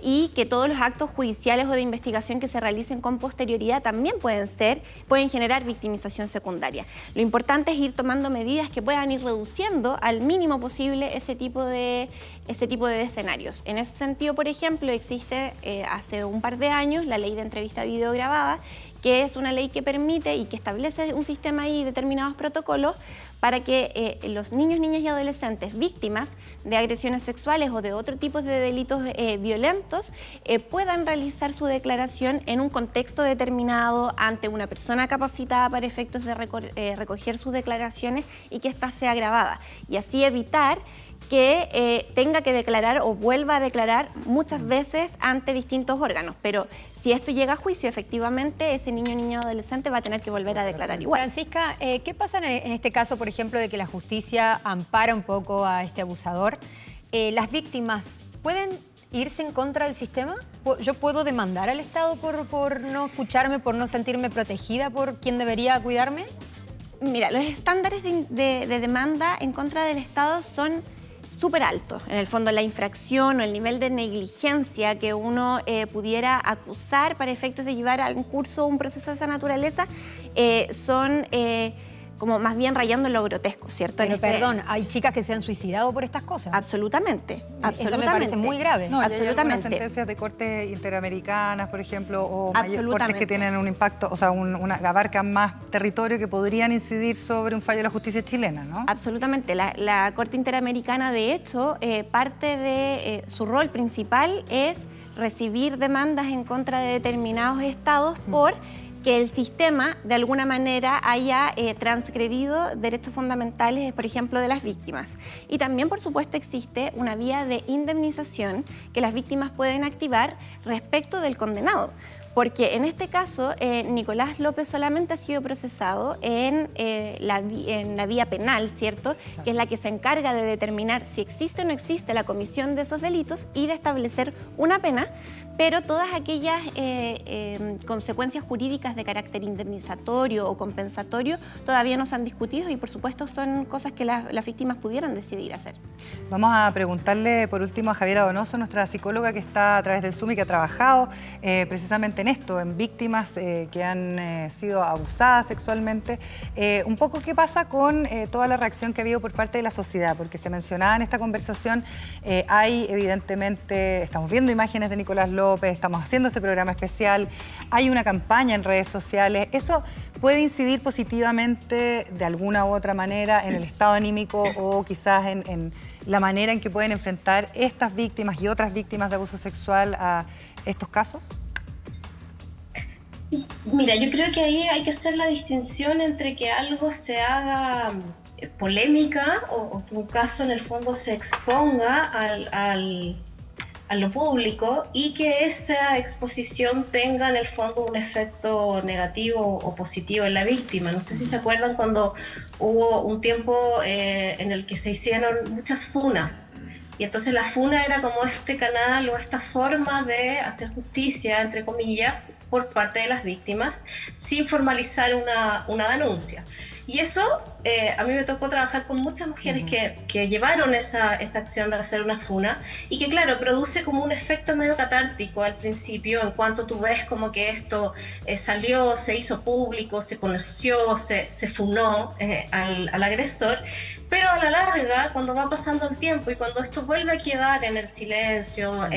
y que todos los actos judiciales o de investigación que se realicen con posterioridad también pueden generar victimización secundaria. Lo importante es ir tomando medidas que puedan ir reduciendo al mínimo posible ese tipo de escenarios. En ese sentido, por ejemplo, existe hace un par de años la ley de entrevista videograbada, que es una ley que permite y que establece un sistema y determinados protocolos para que los niños, niñas y adolescentes víctimas de agresiones sexuales o de otro tipo de delitos violentos puedan realizar su declaración en un contexto determinado ante una persona capacitada para efectos de recoger sus declaraciones y que ésta sea grabada. Y así evitar que tenga que declarar o vuelva a declarar muchas veces ante distintos órganos. Pero si esto llega a juicio, efectivamente, ese niño, niña o adolescente va a tener que volver a declarar igual. Francisca, ¿qué pasa en este caso, por ejemplo, de que la justicia ampara un poco a este abusador? ¿Las víctimas pueden irse en contra del sistema? ¿Yo puedo demandar al Estado por no escucharme, por no sentirme protegida por quien debería cuidarme? Mira, los estándares de demanda en contra del Estado son súper altos. En el fondo, la infracción o el nivel de negligencia que uno pudiera acusar para efectos de llevar a un curso o un proceso de esa naturaleza son como más bien rayando en lo grotesco, ¿cierto? Pero perdón, ¿hay chicas que se han suicidado por estas cosas? Absolutamente, absolutamente. Eso me parece muy grave. No, y hay algunas absolutamente. sentencias de cortes interamericanas, por ejemplo, o cortes Absolutamente. que tienen un impacto, o sea, abarcan más territorio que podrían incidir sobre un fallo de la justicia chilena, ¿no? Absolutamente. La Corte Interamericana, de hecho, parte de su rol principal es recibir demandas en contra de determinados estados por que el sistema de alguna manera haya transgredido derechos fundamentales, por ejemplo, de las víctimas. Y también, por supuesto, existe una vía de indemnización que las víctimas pueden activar respecto del condenado. Porque en este caso, Nicolás López solamente ha sido procesado en la vía penal, ¿cierto? Que es la que se encarga de determinar si existe o no existe la comisión de esos delitos y de establecer una pena, pero todas aquellas consecuencias jurídicas de carácter indemnizatorio o compensatorio todavía no se han discutido y, por supuesto, son cosas que las víctimas pudieran decidir hacer. Vamos a preguntarle, por último, a Javiera Donoso, nuestra psicóloga que está a través del Zoom y que ha trabajado precisamente en esto, en víctimas que han sido abusadas sexualmente. Un poco qué pasa con toda la reacción que ha habido por parte de la sociedad, porque se mencionaba en esta conversación, hay evidentemente, estamos viendo imágenes de Nicolás López, estamos haciendo este programa especial, hay una campaña en redes sociales. ¿Eso puede incidir positivamente de alguna u otra manera en el estado anímico o quizás en la manera en que pueden enfrentar estas víctimas y otras víctimas de abuso sexual a estos casos? Mira, yo creo que ahí hay que hacer la distinción entre que algo se haga polémica o que un caso en el fondo se exponga a lo público y que esa exposición tenga en el fondo un efecto negativo o positivo en la víctima. No sé si se acuerdan cuando hubo un tiempo en el que se hicieron muchas funas. Y entonces la funa era como este canal o esta forma de hacer justicia, entre comillas, por parte de las víctimas, sin formalizar una denuncia. Y eso, a mí me tocó trabajar con muchas mujeres que llevaron esa acción de hacer una funa y que, claro, produce como un efecto medio catártico al principio, en cuanto tú ves como que esto salió, se hizo público, se conoció, se funó al agresor. Pero a la larga, cuando va pasando el tiempo y cuando esto vuelve a quedar en el silencio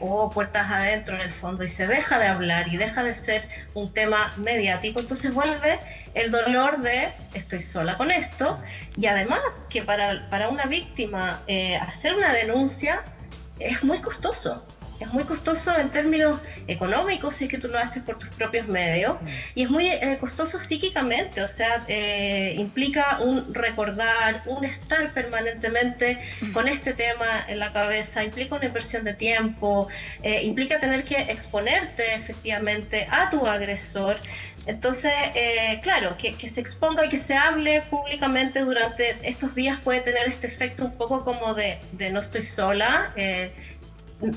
o puertas adentro en el fondo y se deja de hablar y deja de ser un tema mediático, entonces vuelve el dolor de estoy sola con esto y además que para una víctima hacer una denuncia es muy costoso. Es muy costoso en términos económicos si es que tú lo haces por tus propios medios y es muy costoso psíquicamente, o sea, implica un recordar, un estar permanentemente con este tema en la cabeza, implica una inversión de tiempo, implica tener que exponerte efectivamente a tu agresor. Entonces, claro, que se exponga y que se hable públicamente durante estos días puede tener este efecto un poco como de no estoy sola,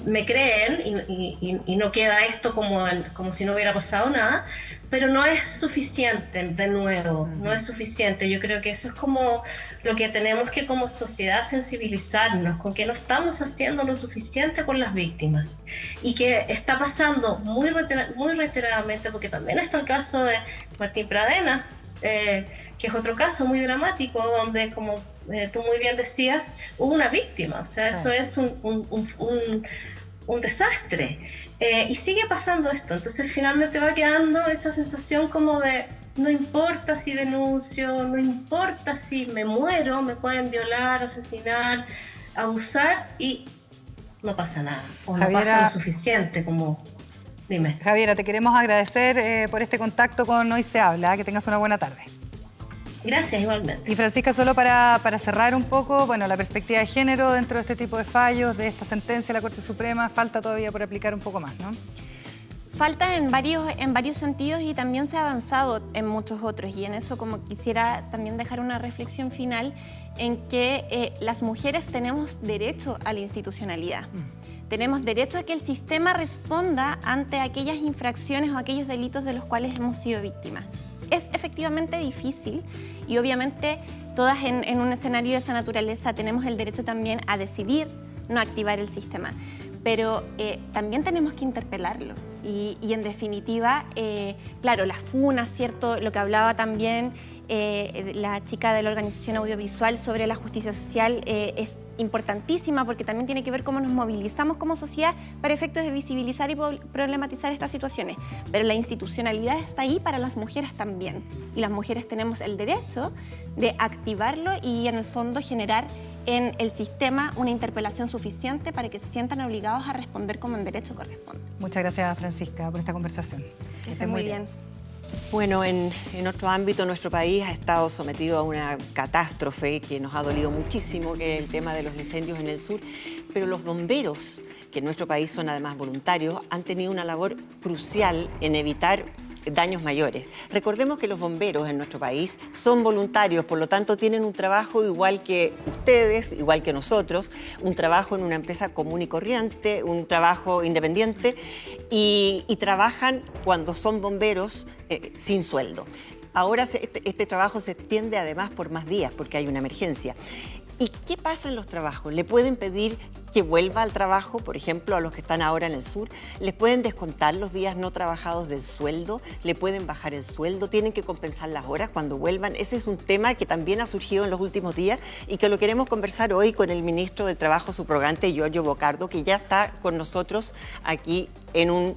me creen y no queda esto como si no hubiera pasado nada, pero no es suficiente, de nuevo, no es suficiente. Yo creo que eso es como lo que tenemos que como sociedad sensibilizarnos, con que no estamos haciendo lo suficiente por las víctimas y que está pasando muy reiteradamente, porque también está el caso de Martín Pradena, que es otro caso muy dramático, donde como tú muy bien decías, hubo una víctima, o sea, eso es un desastre. Y sigue pasando esto, entonces finalmente va quedando esta sensación como de no importa si denuncio, no importa si me muero, me pueden violar, asesinar, abusar y no pasa nada, o no pasa lo suficiente como... Dime. Javiera, te queremos agradecer por este contacto con Hoy Se Habla, que tengas una buena tarde. Gracias, igualmente. Y Francisca, solo para cerrar un poco, bueno, la perspectiva de género dentro de este tipo de fallos, de esta sentencia de la Corte Suprema, falta todavía por aplicar un poco más, ¿no? Falta en varios sentidos y también se ha avanzado en muchos otros. Y en eso como quisiera también dejar una reflexión final en que las mujeres tenemos derecho a la institucionalidad. Tenemos derecho a que el sistema responda ante aquellas infracciones o aquellos delitos de los cuales hemos sido víctimas. es efectivamente difícil y obviamente todas en un escenario de esa naturaleza tenemos el derecho también a decidir no activar el sistema. Pero también tenemos que interpelarlo y en definitiva, claro, las funas, ¿cierto? Lo que hablaba también la chica de la organización audiovisual sobre la justicia social es importantísima porque también tiene que ver cómo nos movilizamos como sociedad para efectos de visibilizar y problematizar estas situaciones. Pero la institucionalidad está ahí para las mujeres también y las mujeres tenemos el derecho de activarlo y en el fondo generar en el sistema una interpelación suficiente para que se sientan obligados a responder como en derecho corresponde. Muchas gracias, Francisca, por esta conversación. Que esté muy bien. Bueno, en otro ámbito, nuestro país ha estado sometido a una catástrofe que nos ha dolido muchísimo, que es el tema de los incendios en el sur, pero los bomberos, que en nuestro país son además voluntarios, han tenido una labor crucial en evitar daños mayores. Recordemos que los bomberos en nuestro país son voluntarios, por lo tanto tienen un trabajo igual que ustedes, igual que nosotros, un trabajo en una empresa común y corriente, un trabajo independiente y trabajan cuando son bomberos sin sueldo. Ahora este trabajo se extiende además por más días porque hay una emergencia. ¿Y qué pasa en los trabajos? ¿Le pueden pedir que vuelva al trabajo, por ejemplo, a los que están ahora en el sur? ¿Les pueden descontar los días no trabajados del sueldo? ¿Le pueden bajar el sueldo? ¿Tienen que compensar las horas cuando vuelvan? Ese es un tema que también ha surgido en los últimos días y que lo queremos conversar hoy con el ministro del Trabajo subrogante, Giorgio Bocardo, que ya está con nosotros aquí en un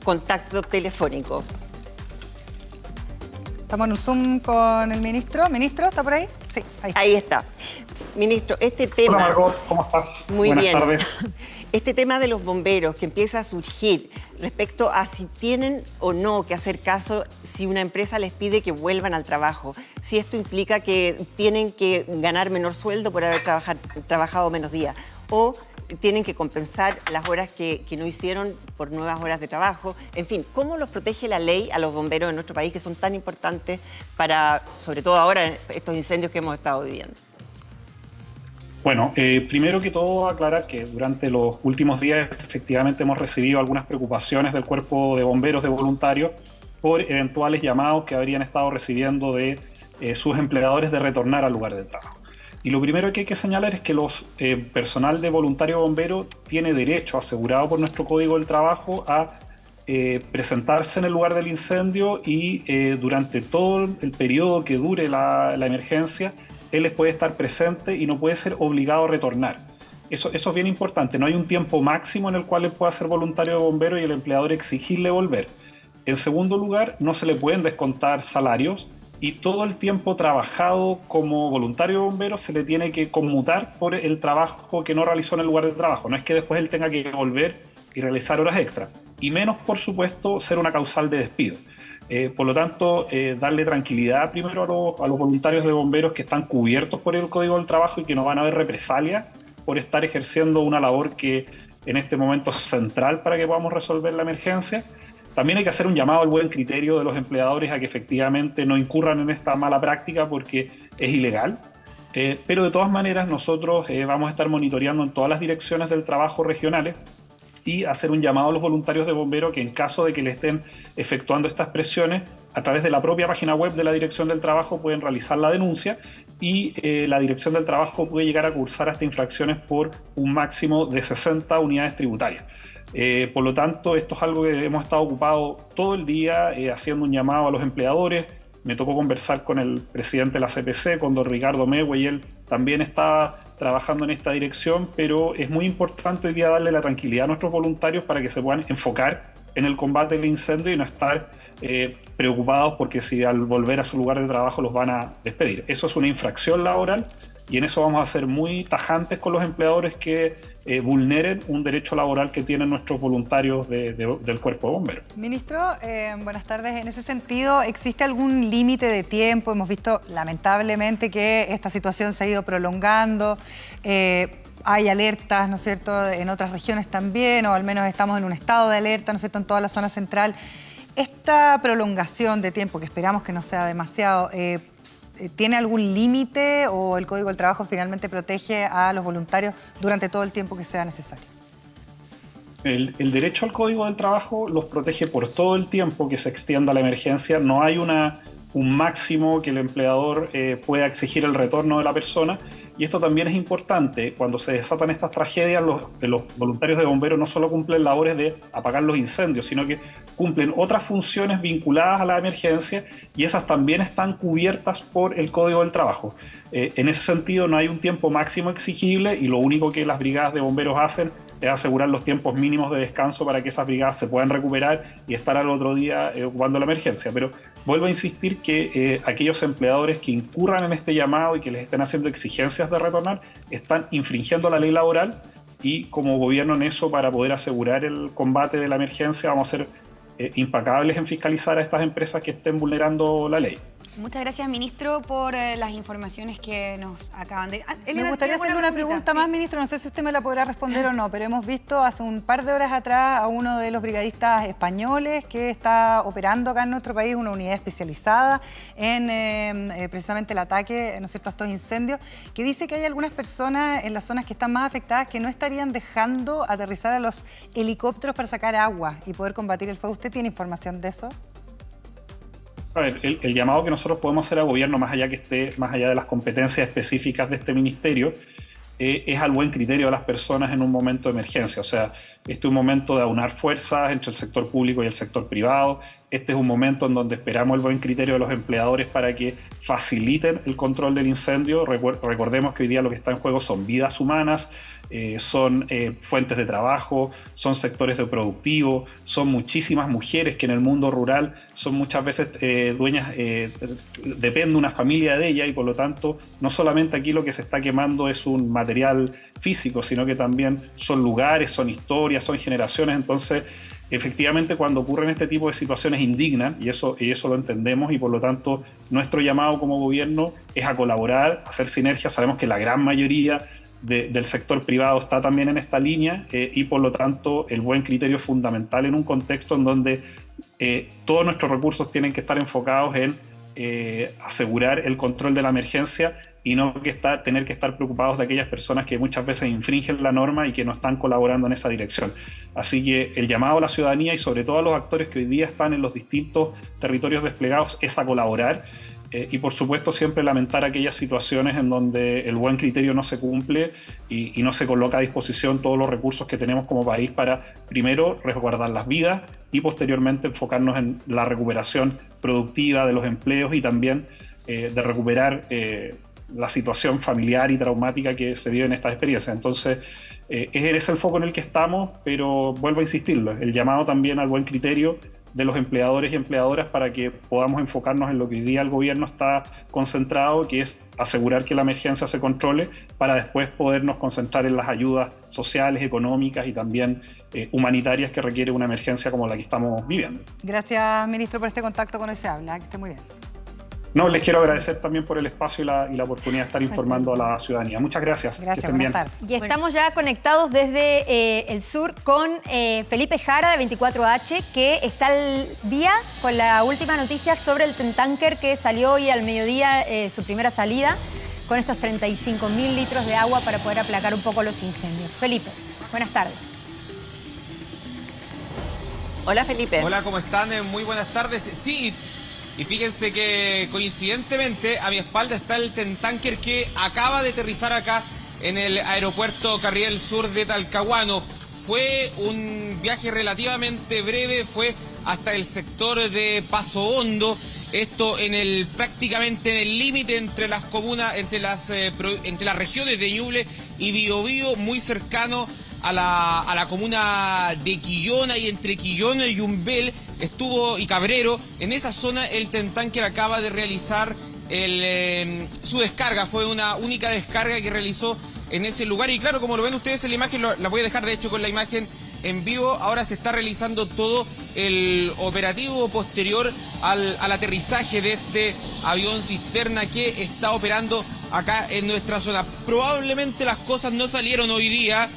contacto telefónico. Estamos en un Zoom con el ministro. ¿Ministro, está por ahí? Sí, ahí. Ahí está. Ministro, este tema... Hola Margot, ¿cómo estás? Muy Buenas bien. tardes. Este tema de los bomberos que empieza a surgir respecto a si tienen o no que hacer caso si una empresa les pide que vuelvan al trabajo, si esto implica que tienen que ganar menor sueldo por haber trabajado menos días o tienen que compensar las horas que no hicieron por nuevas horas de trabajo. En fin, ¿cómo los protege la ley a los bomberos en nuestro país que son tan importantes para, sobre todo ahora, estos incendios que hemos estado viviendo? Bueno, primero que todo aclarar que durante los últimos días efectivamente hemos recibido algunas preocupaciones del cuerpo de bomberos de voluntarios por eventuales llamados que habrían estado recibiendo de sus empleadores de retornar al lugar de trabajo. Y lo primero que hay que señalar es que los personal de voluntario bombero tiene derecho asegurado por nuestro Código del Trabajo a presentarse en el lugar del incendio y durante todo el periodo que dure la emergencia, él les puede estar presente y no puede ser obligado a retornar. Eso es bien importante, no hay un tiempo máximo en el cual él pueda ser voluntario de bombero y el empleador exigirle volver. En segundo lugar, no se le pueden descontar salarios y todo el tiempo trabajado como voluntario de bombero se le tiene que conmutar por el trabajo que no realizó en el lugar de trabajo. No es que después él tenga que volver y realizar horas extra. Y menos, por supuesto, ser una causal de despido. Por lo tanto, darle tranquilidad primero a los voluntarios de bomberos que están cubiertos por el Código del Trabajo y que no van a haber represalias por estar ejerciendo una labor que en este momento es central para que podamos resolver la emergencia. También hay que hacer un llamado al buen criterio de los empleadores a que efectivamente no incurran en esta mala práctica porque es ilegal. Pero de todas maneras nosotros vamos a estar monitoreando en todas las direcciones del trabajo regionales y hacer un llamado a los voluntarios de bomberos que en caso de que le estén efectuando estas presiones, a través de la propia página web de la Dirección del Trabajo pueden realizar la denuncia y la Dirección del Trabajo puede llegar a cursar hasta infracciones por un máximo de 60 unidades tributarias. Por lo tanto, esto es algo que hemos estado ocupados todo el día haciendo un llamado a los empleadores. Me tocó conversar con el presidente de la CPC, con don Ricardo Mewe, y él también está trabajando en esta dirección, pero es muy importante hoy día darle la tranquilidad a nuestros voluntarios para que se puedan enfocar en el combate del incendio y no estar preocupados porque si al volver a su lugar de trabajo los van a despedir. Eso es una infracción laboral y en eso vamos a ser muy tajantes con los empleadores que vulneren un derecho laboral que tienen nuestros voluntarios del Cuerpo de Bomberos. Ministro, buenas tardes. En ese sentido, ¿existe algún límite de tiempo? Hemos visto lamentablemente que esta situación se ha ido prolongando. Hay alertas, ¿no es cierto?, en otras regiones también, o al menos estamos en un estado de alerta, ¿no es cierto?, en toda la zona central. Esta prolongación de tiempo, que esperamos que no sea demasiado, ¿tiene algún límite o el Código del Trabajo finalmente protege a los voluntarios durante todo el tiempo que sea necesario? El derecho al Código del Trabajo los protege por todo el tiempo que se extienda la emergencia. No hay una un máximo que el empleador pueda exigir el retorno de la persona. Y esto también es importante, cuando se desatan estas tragedias, los voluntarios de bomberos no solo cumplen labores de apagar los incendios, sino que cumplen otras funciones vinculadas a la emergencia, y esas también están cubiertas por el Código del Trabajo. En ese sentido no hay un tiempo máximo exigible, y lo único que las brigadas de bomberos hacen es asegurar los tiempos mínimos de descanso para que esas brigadas se puedan recuperar y estar al otro día ocupando la emergencia. Pero vuelvo a insistir que aquellos empleadores que incurran en este llamado y que les estén haciendo exigencias de retornar están infringiendo la ley laboral, y como gobierno en eso, para poder asegurar el combate de la emergencia, vamos a ser implacables en fiscalizar a estas empresas que estén vulnerando la ley. Muchas gracias, ministro, por las informaciones que nos acaban de... Me gustaría hacerle una pregunta más, ministro. No sé si usted me la podrá responder o no, pero hemos visto hace un par de horas atrás a uno de los brigadistas españoles que está operando acá en nuestro país, una unidad especializada en precisamente el ataque, ¿no es cierto?, a estos incendios, que dice que hay algunas personas en las zonas que están más afectadas que no estarían dejando aterrizar a los helicópteros para sacar agua y poder combatir el fuego. ¿Usted tiene información de eso? A ver, el llamado que nosotros podemos hacer al gobierno, más allá de las competencias específicas de este ministerio, es al buen criterio de las personas en un momento de emergencia. O sea, este es un momento de aunar fuerzas entre el sector público y el sector privado. Este es un momento en donde esperamos el buen criterio de los empleadores para que faciliten el control del incendio. Recordemos que hoy día lo que está en juego son vidas humanas, son fuentes de trabajo, son sectores de productivo, son muchísimas mujeres que en el mundo rural son muchas veces dueñas, depende una familia de ella, y por lo tanto no solamente aquí lo que se está quemando es un material físico, sino que también son lugares, son historias, son generaciones. Entonces, efectivamente, cuando ocurren este tipo de situaciones indignan, y eso lo entendemos, y por lo tanto nuestro llamado como gobierno es a colaborar, a hacer sinergias. Sabemos que la gran mayoría del sector privado está también en esta línea, y por lo tanto el buen criterio es fundamental en un contexto en donde todos nuestros recursos tienen que estar enfocados en asegurar el control de la emergencia, y no tener que estar preocupados de aquellas personas que muchas veces infringen la norma y que no están colaborando en esa dirección. Así que el llamado a la ciudadanía, y sobre todo a los actores que hoy día están en los distintos territorios desplegados, es a colaborar, y por supuesto siempre lamentar aquellas situaciones en donde el buen criterio no se cumple y no se coloca a disposición todos los recursos que tenemos como país para, primero, resguardar las vidas, y posteriormente enfocarnos en la recuperación productiva de los empleos, y también de recuperar la situación familiar y traumática que se vive en estas experiencias. Entonces, ese es el foco en el que estamos, pero vuelvo a insistirlo, el llamado también al buen criterio de los empleadores y empleadoras para que podamos enfocarnos en lo que hoy día el gobierno está concentrado, que es asegurar que la emergencia se controle, para después podernos concentrar en las ayudas sociales, económicas y también humanitarias que requiere una emergencia como la que estamos viviendo. Gracias, ministro, por este contacto con ese habla. Que esté muy bien. No, les quiero agradecer también por el espacio y la oportunidad de estar informando a la ciudadanía. Muchas gracias. Gracias, buenas tardes. Y estamos ya conectados desde el sur con Felipe Jara de 24H, que está al día con la última noticia sobre el tanker que salió hoy al mediodía, su primera salida, con estos 35.000 litros de agua para poder aplacar un poco los incendios. Felipe, buenas tardes. Hola, Felipe. Hola, ¿cómo están? Muy buenas tardes. Sí, y fíjense que coincidentemente a mi espalda está el tanker que acaba de aterrizar acá en el aeropuerto Carriel Sur de Talcahuano. Fue un viaje relativamente breve, fue hasta el sector de Paso Hondo, esto prácticamente en el límite entre las comunas, entre las regiones de Ñuble y Biobío, muy cercano a la comuna de Quillona, y entre Quillona y Yumbel y Cabrero. En esa zona el tanker acaba de realizar su descarga. Fue una única descarga que realizó en ese lugar, y claro, como lo ven ustedes en la imagen, la voy a dejar de hecho con la imagen en vivo. Ahora se está realizando todo el operativo posterior al aterrizaje de este avión cisterna que está operando acá en nuestra zona. Probablemente las cosas no salieron hoy día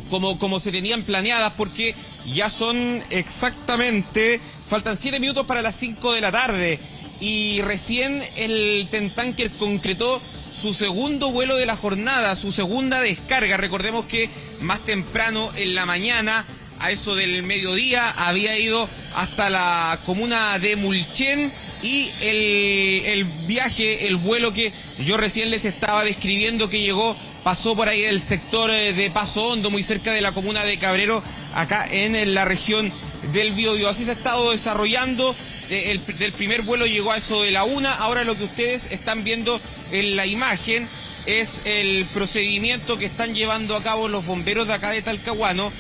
como se tenían planeadas, porque ya son exactamente, faltan 7 minutos para las 5 de la tarde, y recién el tanker concretó su segundo vuelo de la jornada, su segunda descarga. Recordemos que más temprano en la mañana, a eso del mediodía, había ido hasta la comuna de Mulchen, y el viaje, el vuelo que yo recién les estaba describiendo que llegó, pasó por ahí el sector de Paso Hondo, muy cerca de la comuna de Cabrero, acá en la región del Biobío. Así se ha estado desarrollando. Del primer vuelo llegó a eso de la 1. Ahora lo que ustedes están viendo en la imagen es el procedimiento que están llevando a cabo los bomberos de acá de Talcahuano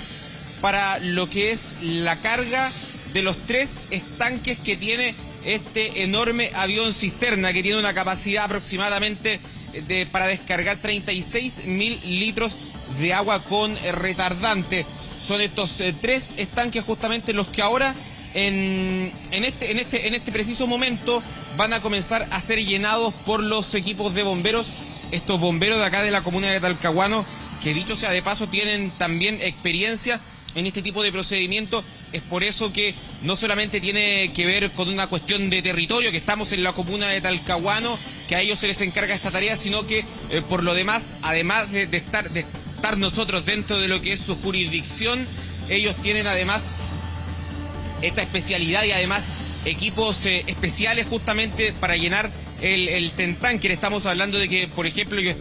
para lo que es la carga de los 3 estanques que tiene este enorme avión cisterna, que tiene una capacidad aproximadamente para descargar 36.000 litros de agua con retardante. Son estos 3 estanques justamente los que ahora en este preciso momento van a comenzar a ser llenados por los equipos de bomberos, estos bomberos de acá de la comuna de Talcahuano, que dicho sea de paso tienen también experiencia en este tipo de procedimiento. Es por eso que no solamente tiene que ver con una cuestión de territorio, que estamos en la comuna de Talcahuano, que a ellos se les encarga esta tarea, sino que por lo demás, además de estar nosotros dentro de lo que es su jurisdicción, ellos tienen además esta especialidad y además equipos especiales justamente para llenar el tentanque. Estamos hablando de que, por ejemplo, ellos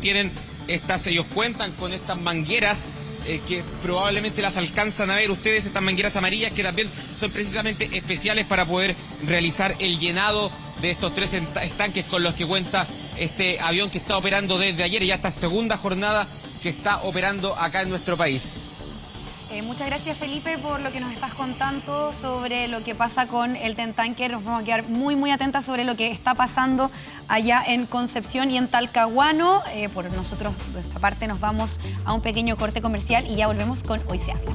cuentan con estas mangueras que probablemente las alcanzan a ver ustedes, estas mangueras amarillas que también son precisamente especiales para poder realizar el llenado de estos 3 estanques con los que cuenta este avión que está operando desde ayer, ya esta segunda jornada que está operando acá en nuestro país. Muchas gracias, Felipe, por lo que nos estás contando sobre lo que pasa con el tentanque. Nos vamos a quedar muy, muy atentas sobre lo que está pasando allá en Concepción y en Talcahuano. Por nosotros, de nuestra parte, nos vamos a un pequeño corte comercial y ya volvemos con Hoy se habla.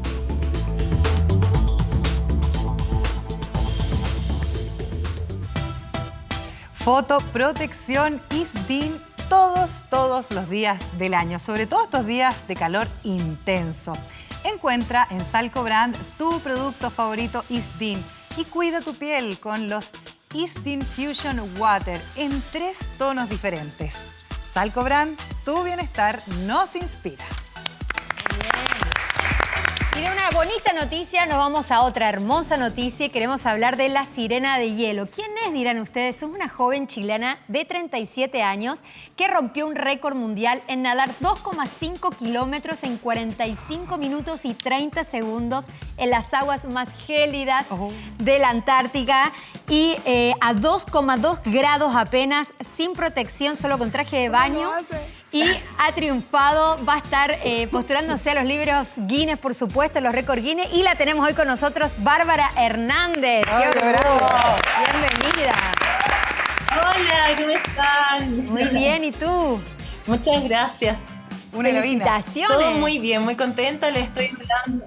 Fotoprotección Isdin todos los días del año, sobre todo estos días de calor intenso. Encuentra en Salco Brand tu producto favorito Isdin y cuida tu piel con los Isdin Fusion Water en 3 tonos diferentes. Salco Brand, tu bienestar nos inspira. Y de una bonita noticia nos vamos a otra hermosa noticia y queremos hablar de la Sirena de Hielo. ¿Quién es, dirán ustedes? Es una joven chilena de 37 años que rompió un récord mundial en nadar 2,5 kilómetros en 45 minutos y 30 segundos en las aguas más gélidas de la Antártica y a 2,2 grados apenas, sin protección, solo con traje de baño. Y ha triunfado, va a estar postulándose a los libros Guinness, por supuesto, los récords Guinness. Y la tenemos hoy con nosotros, Bárbara Hernández. ¡Qué orgullo! Bienvenida. Hola, ¿cómo están? Muy bien, ¿y tú? Muchas gracias. Felicitaciones. Todo muy bien, muy contenta. Les estoy hablando.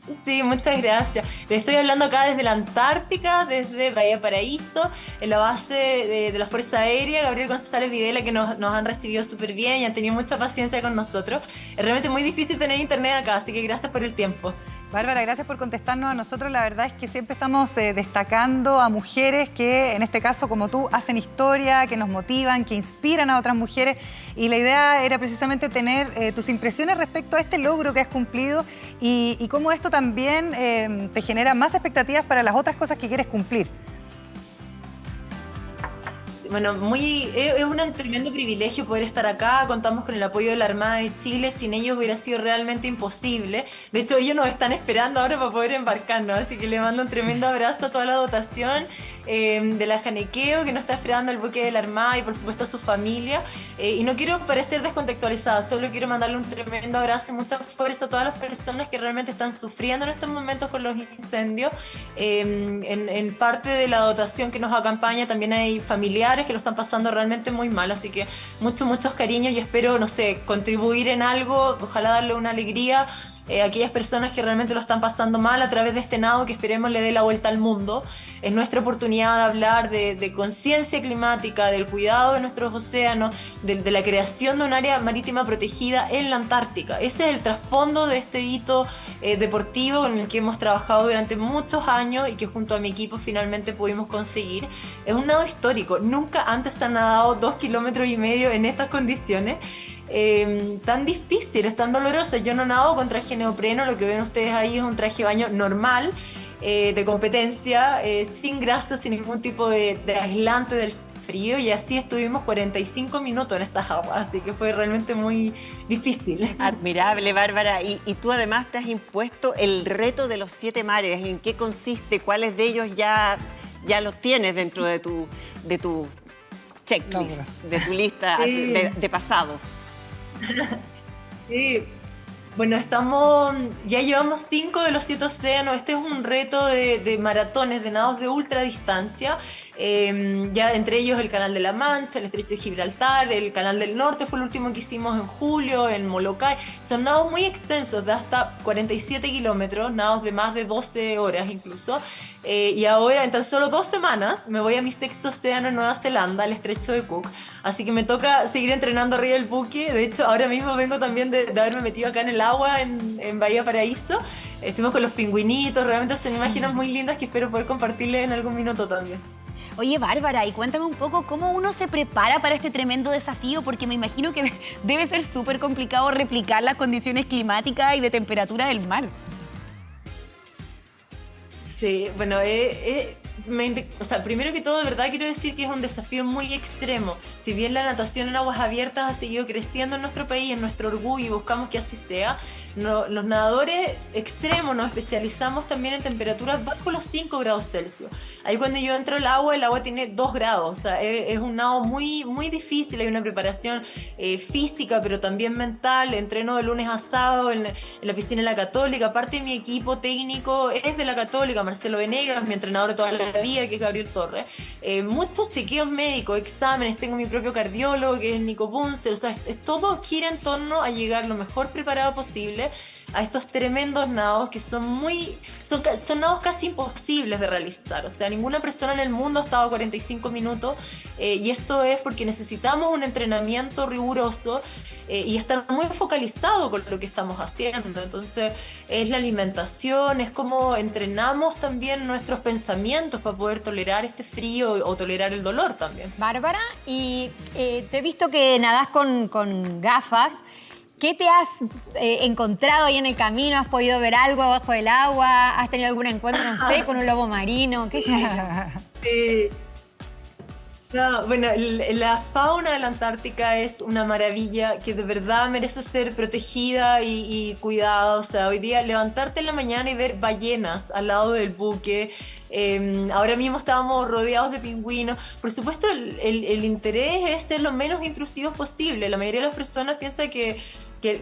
Sí, muchas gracias. Les estoy hablando acá desde la Antártica, desde Bahía Paraíso, en la base de la Fuerza Aérea, Gabriel González Videla, que nos han recibido súper bien y han tenido mucha paciencia con nosotros. Es realmente muy difícil tener internet acá, así que gracias por el tiempo. Bárbara, gracias por contestarnos a nosotros. La verdad es que siempre estamos destacando a mujeres que, en este caso, como tú, hacen historia, que nos motivan, que inspiran a otras mujeres. Y la idea era precisamente tener tus impresiones respecto a este logro que has cumplido y cómo esto también te genera más expectativas para las otras cosas que quieres cumplir. Bueno, es un tremendo privilegio poder estar acá. Contamos con el apoyo de la Armada de Chile. Sin ellos hubiera sido realmente imposible. De hecho, ellos nos están esperando ahora para poder embarcarnos. Así que le mando un tremendo abrazo a toda la dotación de la Janequeo, que nos está esperando el buque de la Armada y, por supuesto, a su familia. Y no quiero parecer descontextualizada, solo quiero mandarle un tremendo abrazo y mucha fuerza a todas las personas que realmente están sufriendo en estos momentos con los incendios. En parte de la dotación que nos acompaña también hay familiares que lo están pasando realmente muy mal, así que muchos cariños y espero, no sé, contribuir en algo, ojalá darle una alegría a aquellas personas que realmente lo están pasando mal a través de este nado que esperemos le dé la vuelta al mundo. Es nuestra oportunidad de hablar de conciencia climática, del cuidado de nuestros océanos, de la creación de un área marítima protegida en la Antártica. Ese es el trasfondo de este hito deportivo con el que hemos trabajado durante muchos años y que junto a mi equipo finalmente pudimos conseguir. Es un nado histórico, nunca antes se han nadado 2,5 kilómetros en estas condiciones. Tan difíciles, tan dolorosas. Yo no nado con traje neopreno, lo que ven ustedes ahí es un traje de baño normal. de competencia, sin grasa, sin ningún tipo de aislante del frío, y así estuvimos 45 minutos en estas aguas, así que fue realmente muy difícil. Admirable, Bárbara. Y tú además te has impuesto el reto de los 7 mares. ¿En qué consiste? ¿Cuáles de ellos ya los tienes dentro de tu checklist, de tu lista de pasados? Sí. Bueno, ya llevamos 5 de los 7 océanos. Este es un reto de maratones, de nados de ultradistancia. Ya entre ellos el Canal de la Mancha, el Estrecho de Gibraltar, el Canal del Norte fue el último que hicimos en julio, en Molokai. Son nados muy extensos, de hasta 47 kilómetros, nados de más de 12 horas incluso. Y ahora, en tan solo 2 semanas, me voy a mi 6º océano en Nueva Zelanda, el Estrecho de Cook. Así que me toca seguir entrenando arriba del buque. De hecho, ahora mismo vengo también de haberme metido acá en el agua, en Bahía Paraíso. Estuvimos con los pingüinitos, realmente son imágenes muy lindas que espero poder compartirles en algún minuto también. Oye, Bárbara, y cuéntame un poco cómo uno se prepara para este tremendo desafío, porque me imagino que debe ser súper complicado replicar las condiciones climáticas y de temperatura del mar. Sí, bueno, primero que todo, de verdad quiero decir que es un desafío muy extremo. Si bien la natación en aguas abiertas ha seguido creciendo en nuestro país, es nuestro orgullo y buscamos que así sea, los nadadores extremos nos especializamos también en temperaturas bajo los 5 grados Celsius. Ahí cuando yo entro al agua, el agua tiene 2 grados, o sea, es un nado muy, muy difícil, hay una preparación física, pero también mental. Entreno de lunes a sábado en la piscina de la Católica. Parte de mi equipo técnico es de la Católica, Marcelo Venegas, mi entrenador de toda la vida, que es Gabriel Torres. Muchos chequeos médicos, exámenes, tengo mi propio cardiólogo, que es Nico Bunster, o sea, todo gira en torno a llegar lo mejor preparado posible a estos tremendos nados que son nados casi imposibles de realizar. O sea, ninguna persona en el mundo ha estado 45 minutos y esto es porque necesitamos un entrenamiento riguroso y estar muy focalizado con lo que estamos haciendo. Entonces, es la alimentación, es como entrenamos también nuestros pensamientos para poder tolerar este frío o tolerar el dolor también. Bárbara, y te he visto que nadás con gafas. ¿Qué te has encontrado ahí en el camino? ¿Has podido ver algo abajo del agua? ¿Has tenido algún encuentro, no sé, con un lobo marino? ¿Qué sé yo? No, bueno, la fauna de la Antártica es una maravilla que de verdad merece ser protegida y cuidada. O sea, hoy día levantarte en la mañana y ver ballenas al lado del buque. Ahora mismo estábamos rodeados de pingüinos. Por supuesto, el interés es ser lo menos intrusivos posible. La mayoría de las personas piensa que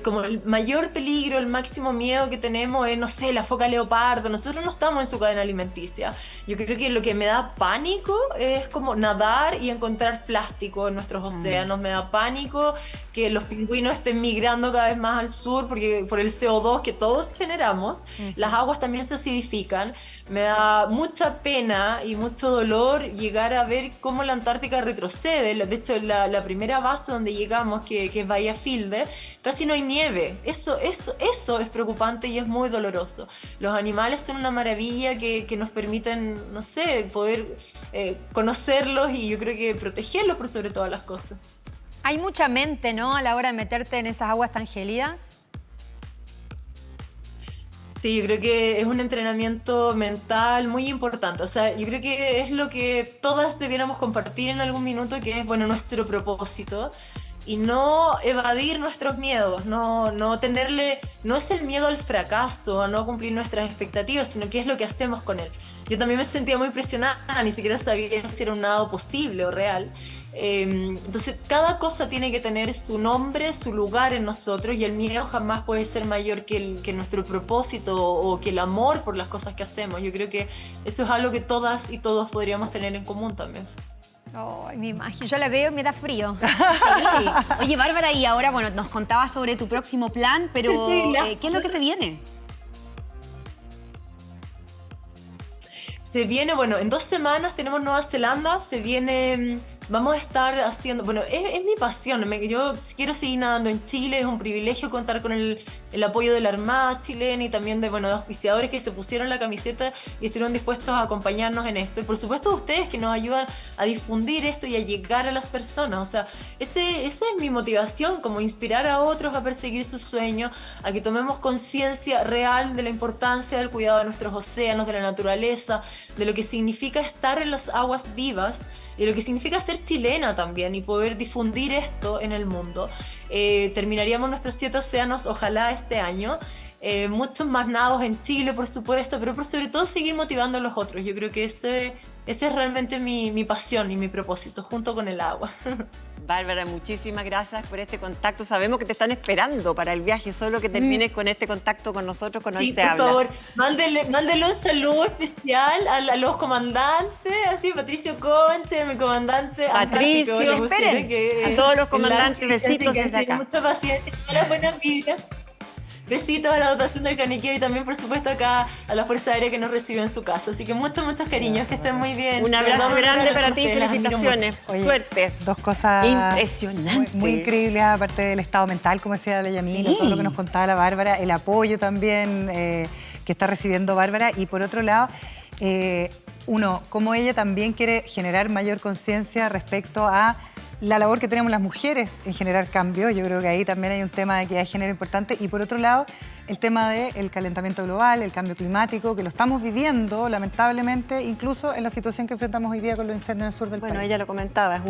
como el mayor peligro, el máximo miedo que tenemos es, no sé, la foca leopardo. Nosotros no estamos en su cadena alimenticia. Yo creo que lo que me da pánico es como nadar y encontrar plástico en nuestros océanos. Me da pánico que los pingüinos estén migrando cada vez más al sur porque por el CO2 que todos generamos. Las aguas también se acidifican. Me da mucha pena y mucho dolor llegar a ver cómo la Antártica retrocede. De hecho, la primera base donde llegamos, que es Bahía Fielder, casi no hay nieve. Eso es preocupante y es muy doloroso. Los animales son una maravilla que nos permiten, no sé, poder conocerlos y yo creo que protegerlos por sobre todas las cosas. Hay mucha mente, ¿no?, a la hora de meterte en esas aguas tan gélidas. Sí, yo creo que es un entrenamiento mental muy importante. O sea, yo creo que es lo que todas debiéramos compartir en algún minuto, que es, bueno, nuestro propósito. Y no evadir nuestros miedos, no es el miedo al fracaso, a no cumplir nuestras expectativas, sino qué es lo que hacemos con él. Yo también me sentía muy presionada, ni siquiera sabía si era un nado posible o real. Entonces, cada cosa tiene que tener su nombre, su lugar en nosotros, y el miedo jamás puede ser mayor que nuestro propósito o que el amor por las cosas que hacemos. Yo creo que eso es algo que todas y todos podríamos tener en común también. Oh, mi imagen, yo la veo y me da frío. Sí. Oye, Bárbara, y ahora, bueno, nos contabas sobre tu próximo plan, pero ¿qué es lo que se viene? Se viene, bueno, en 2 semanas tenemos Nueva Zelanda, vamos a estar haciendo, bueno, es mi pasión, yo quiero seguir nadando en Chile, es un privilegio contar con el el apoyo de la Armada chilena y también de, bueno, de auspiciadores que se pusieron la camiseta y estuvieron dispuestos a acompañarnos en esto. Y por supuesto ustedes que nos ayudan a difundir esto y a llegar a las personas. O sea, esa es mi motivación, como inspirar a otros a perseguir sus sueños, a que tomemos conciencia real de la importancia del cuidado de nuestros océanos, de la naturaleza, de lo que significa estar en las aguas vivas, y lo que significa ser chilena también y poder difundir esto en el mundo. Terminaríamos nuestros 7 océanos, ojalá este año. Muchos más nados en Chile, por supuesto, pero por sobre todo seguir motivando a los otros. Yo creo que ese es realmente mi pasión y mi propósito, junto con el agua. Bárbara, muchísimas gracias por este contacto. Sabemos que te están esperando para el viaje, solo que termines con este contacto con nosotros, con Hoy Se Habla. Por favor, mándele un saludo especial a los comandantes, así, Patricio Conche, mi comandante. Patricio, a todos los comandantes, besitos desde acá. Mucha paciencia, toda la buena vida. Besitos a la dotación del Caniqueo y también, por supuesto, acá a la Fuerza Aérea que nos recibe en su casa. Así que muchos cariños, que estén muy bien. Un abrazo grande para ti y felicitaciones. Oye, suerte. 2 cosas impresionantes. Muy increíbles, aparte del estado mental, como decía la Yamila, todo lo que nos contaba la Bárbara, el apoyo también que está recibiendo Bárbara. Y por otro lado, uno, como ella también quiere generar mayor conciencia respecto a la labor que tenemos las mujeres en generar cambio. Yo creo que ahí también hay un tema de equidad de género importante. Y por otro lado, el tema del calentamiento global, el cambio climático, que lo estamos viviendo, lamentablemente, incluso en la situación que enfrentamos hoy día con los incendios en el sur del país. Bueno, ella lo comentaba, es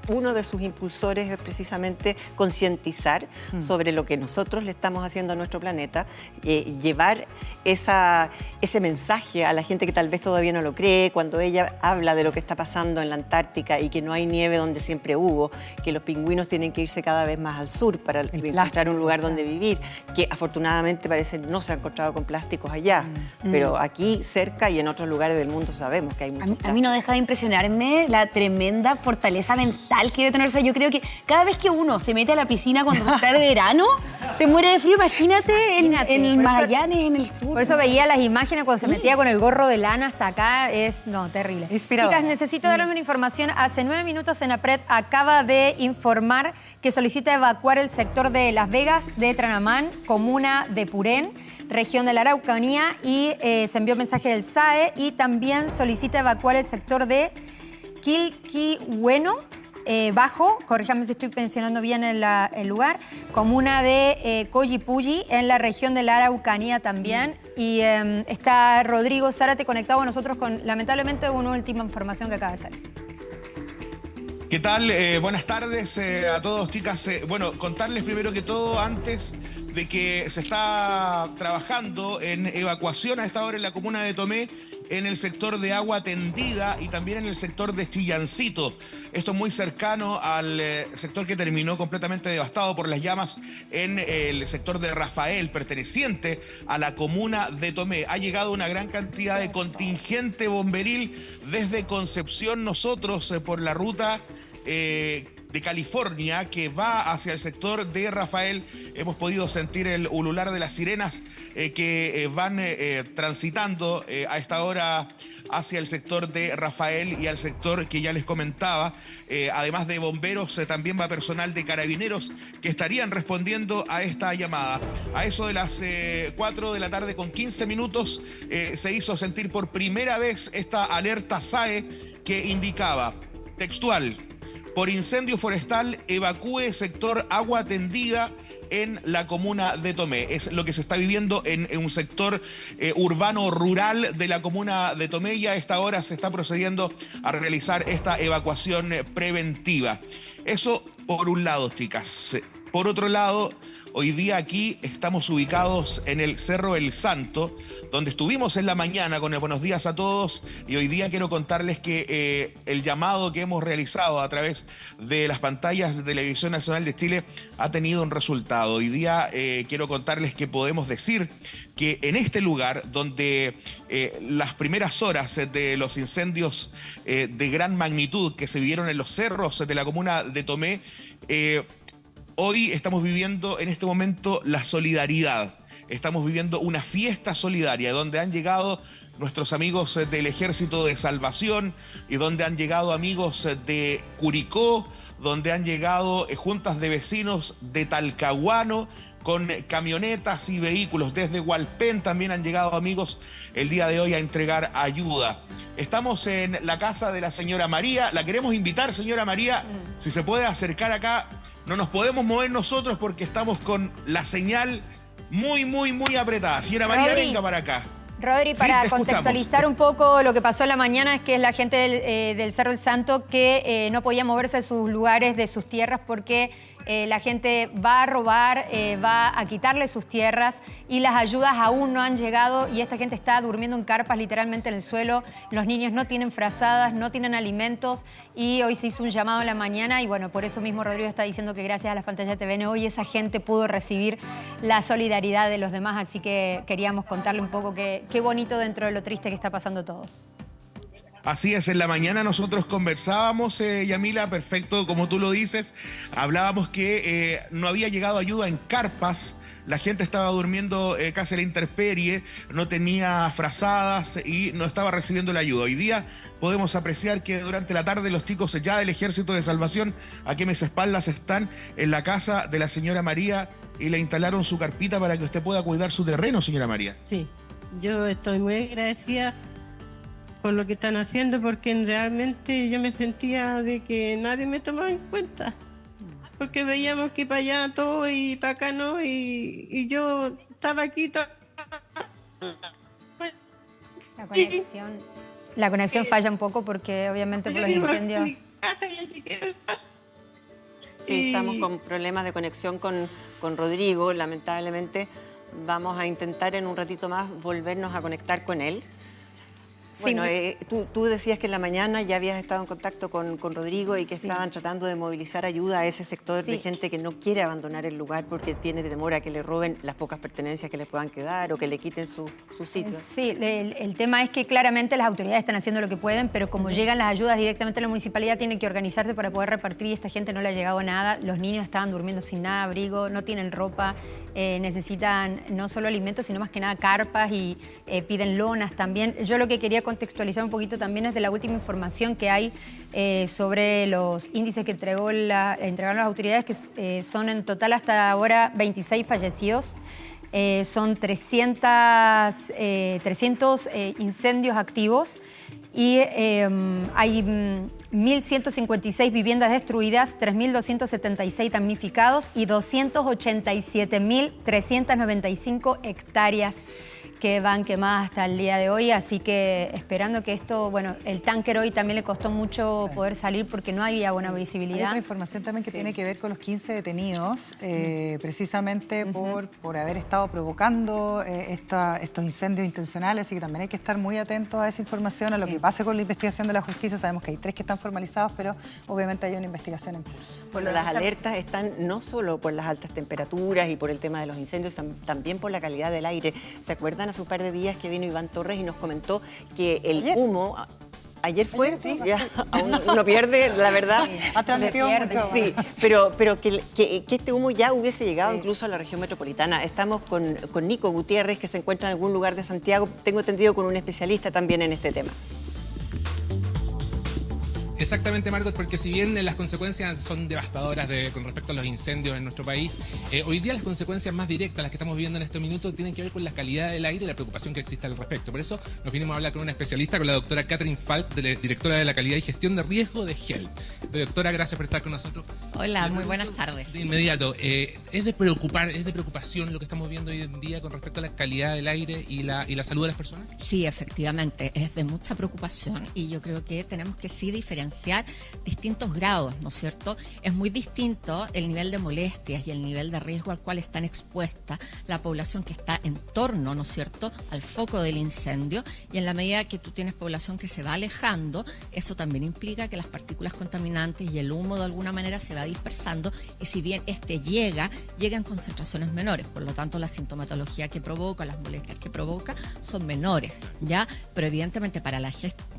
uno de sus impulsores es precisamente concientizar sobre lo que nosotros le estamos haciendo a nuestro planeta, llevar ese mensaje a la gente que tal vez todavía no lo cree, cuando ella habla de lo que está pasando en la Antártica y que no hay nieve donde siempre hubo, que los pingüinos tienen que irse cada vez más al sur para encontrar un lugar donde vivir, que afortunadamente parece no se ha encontrado con plásticos allá, pero aquí cerca y en otros lugares del mundo sabemos que hay mucho plástico. A mí no deja de impresionarme la tremenda fortaleza mental que debe tener. O sea, yo creo que cada vez que uno se mete a la piscina cuando está de verano, se muere de frío. Imagínate en el Magallanes, en el sur. Por eso veía las imágenes cuando se metía con el gorro de lana hasta acá. Terrible. Inspirador. Chicas, necesito darles una información. Hace 9 minutos Senapred acaba de informar que solicita evacuar el sector de Las Vegas de Tranamán, comuna de Purén, región de la Araucanía, y se envió mensaje del SAE, y también solicita evacuar el sector de Quilquihueno Bajo, corríjame si estoy mencionando bien el lugar, comuna de Collipulli, en la región de la Araucanía también. Y está Rodrigo Zárate conectado con nosotros con, lamentablemente, una última información que acaba de salir. ¿Qué tal? Buenas tardes a todos, chicas. Bueno, contarles primero que todo, antes de que se está trabajando en evacuación a esta hora en la comuna de Tomé, en el sector de Agua Tendida y también en el sector de Chillancito. Esto es muy cercano al sector que terminó completamente devastado por las llamas en el sector de Rafael, perteneciente a la comuna de Tomé. Ha llegado una gran cantidad de contingente bomberil desde Concepción, nosotros por la ruta de California que va hacia el sector de Rafael. Hemos podido sentir el ulular de las sirenas que van transitando a esta hora hacia el sector de Rafael y al sector que ya les comentaba. Además de bomberos, también va personal de carabineros que estarían respondiendo a esta llamada. A eso de las 4 de la tarde con 15 minutos se hizo sentir por primera vez esta alerta SAE que indicaba, textual: por incendio forestal, evacúe sector Agua Tendida en la comuna de Tomé. Es lo que se está viviendo en un sector urbano rural de la comuna de Tomé, y a esta hora se está procediendo a realizar esta evacuación preventiva. Eso por un lado, chicas. Por otro lado, hoy día aquí estamos ubicados en el Cerro El Santo, donde estuvimos en la mañana con el buenos días a todos, y hoy día quiero contarles que el llamado que hemos realizado a través de las pantallas de Televisión Nacional de Chile ha tenido un resultado. Hoy día quiero contarles que podemos decir que en este lugar, donde las primeras horas de los incendios de gran magnitud que se vivieron en los cerros de la comuna de Tomé, hoy estamos viviendo en este momento la solidaridad. Estamos viviendo una fiesta solidaria donde han llegado nuestros amigos del Ejército de Salvación y donde han llegado amigos de Curicó, donde han llegado juntas de vecinos de Talcahuano, con camionetas y vehículos. Desde Hualpén también han llegado amigos el día de hoy a entregar ayuda. Estamos en la casa de la señora María. La queremos invitar, señora María, si se puede acercar acá. No nos podemos mover nosotros porque estamos con la señal muy apretada. Señora María, Rodri, venga para acá. Rodri, Sí, para te contextualizar escuchamos. un poco lo que pasó en la mañana, es que es la gente del Cerro del Santo que no podía moverse de sus lugares, de sus tierras, porque la gente va a robar, va a quitarle sus tierras y las ayudas aún no han llegado y esta gente está durmiendo en carpas literalmente en el suelo. Los niños no tienen frazadas, no tienen alimentos y hoy se hizo un llamado en la mañana y bueno, por eso mismo Rodrigo está diciendo que gracias a las pantallas de TVN hoy esa gente pudo recibir la solidaridad de los demás, así que queríamos contarle un poco qué bonito dentro de lo triste que está pasando todo. Así es, en la mañana nosotros conversábamos, Yamila, perfecto, como tú lo dices, hablábamos que no había llegado ayuda en carpas, la gente estaba durmiendo casi a la intemperie, no tenía frazadas y no estaba recibiendo la ayuda. Hoy día podemos apreciar que durante la tarde los chicos ya del Ejército de Salvación, aquí a mis espaldas, están en la casa de la señora María y le instalaron su carpita para que usted pueda cuidar su terreno, señora María. Sí, yo estoy muy agradecida por lo que están haciendo, porque realmente yo me sentía de que nadie me tomaba en cuenta, porque veíamos que para allá todo y para acá no, y yo estaba aquí La conexión falla un poco porque obviamente por los incendios... Sí, estamos con problemas de conexión con Rodrigo, lamentablemente. Vamos a intentar en un ratito más volvernos a conectar con él. Bueno, tú decías que en la mañana ya habías estado en contacto con Rodrigo y que estaban tratando de movilizar ayuda a ese sector de gente que no quiere abandonar el lugar porque tiene temor a que le roben las pocas pertenencias que les puedan quedar o que le quiten su sitio. Sí, el tema es que claramente las autoridades están haciendo lo que pueden, pero como llegan las ayudas directamente a la municipalidad, tienen que organizarse para poder repartir y esta gente no le ha llegado nada. Los niños estaban durmiendo sin nada, abrigo, no tienen ropa, necesitan no solo alimentos, sino más que nada carpas y piden lonas también. Yo lo que quería contextualizar un poquito también es de la última información que hay sobre los índices que entregaron las autoridades, que son en total hasta ahora 26 fallecidos. Son 300 incendios activos y hay 1.156 viviendas destruidas, 3.276 damnificados y 287.395 hectáreas que van quemadas hasta el día de hoy, así que esperando que esto, bueno, el tanker hoy también le costó mucho poder salir porque no había buena visibilidad. Hay otra información también que tiene que ver con los 15 detenidos, precisamente por haber estado provocando estos incendios intencionales, así que también hay que estar muy atentos a esa información, a lo que pase con la investigación de la justicia. Sabemos que hay 3 que están formalizados, pero obviamente hay una investigación en curso. Bueno, las alertas están no solo por las altas temperaturas y por el tema de los incendios, también por la calidad del aire. ¿Se acuerdan hace un par de días que vino Iván Torres y nos comentó que el humo... ¿Ayer fue? Sí, ya, aún no pierde, la verdad. Ha transmitido mucho. Sí, pero que este humo ya hubiese llegado incluso a la región metropolitana. Estamos con Nico Gutiérrez, que se encuentra en algún lugar de Santiago, tengo entendido con un especialista también en este tema. Exactamente, Margot, porque si bien las consecuencias son devastadoras con respecto a los incendios en nuestro país, hoy día las consecuencias más directas, las que estamos viviendo en este minuto, tienen que ver con la calidad del aire y la preocupación que existe al respecto. Por eso nos vinimos a hablar con una especialista, con la doctora Catherine Falk, directora de la calidad y gestión de riesgo de GEL. Doctora, gracias por estar con nosotros. Hola, muy buenas tardes. De inmediato, es de preocupación lo que estamos viendo hoy en día con respecto a la calidad del aire y la salud de las personas. Sí, efectivamente, es de mucha preocupación y yo creo que tenemos que sí diferenciar distintos grados, ¿no es cierto? Es muy distinto el nivel de molestias y el nivel de riesgo al cual están expuestas la población que está en torno, ¿no es cierto?, al foco del incendio, y en la medida que tú tienes población que se va alejando, eso también implica que las partículas contaminantes y el humo de alguna manera se va dispersando, y si bien llega en concentraciones menores, por lo tanto la sintomatología que provoca, las molestias que provoca son menores, ¿ya? Pero evidentemente para la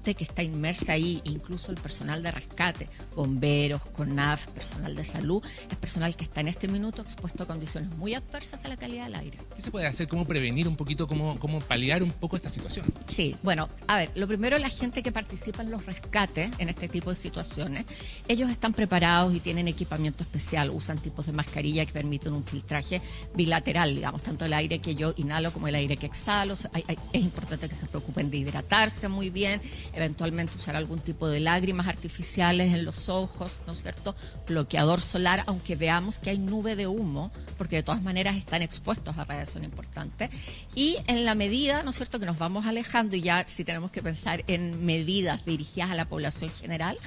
gente que está inmersa ahí, incluso el personal de rescate, bomberos, CONAF, personal de salud, es personal que está en este minuto expuesto a condiciones muy adversas de la calidad del aire. ¿Qué se puede hacer? ¿Cómo prevenir un poquito, cómo paliar un poco esta situación? Sí, bueno, a ver, lo primero, la gente que participa en los rescates en este tipo de situaciones, ellos están preparados y tienen equipamiento especial, usan tipos de mascarilla que permiten un filtraje bilateral, digamos, tanto el aire que yo inhalo como el aire que exhalo. Es importante que se preocupen de hidratarse muy bien, eventualmente usar algún tipo de lágrimas artificiales en los ojos, ¿no es cierto? Bloqueador solar, aunque veamos que hay nube de humo, porque de todas maneras están expuestos a radiación importante. Y en la medida, ¿no es cierto?, que nos vamos alejando, y ya si tenemos que pensar en medidas dirigidas a la población general,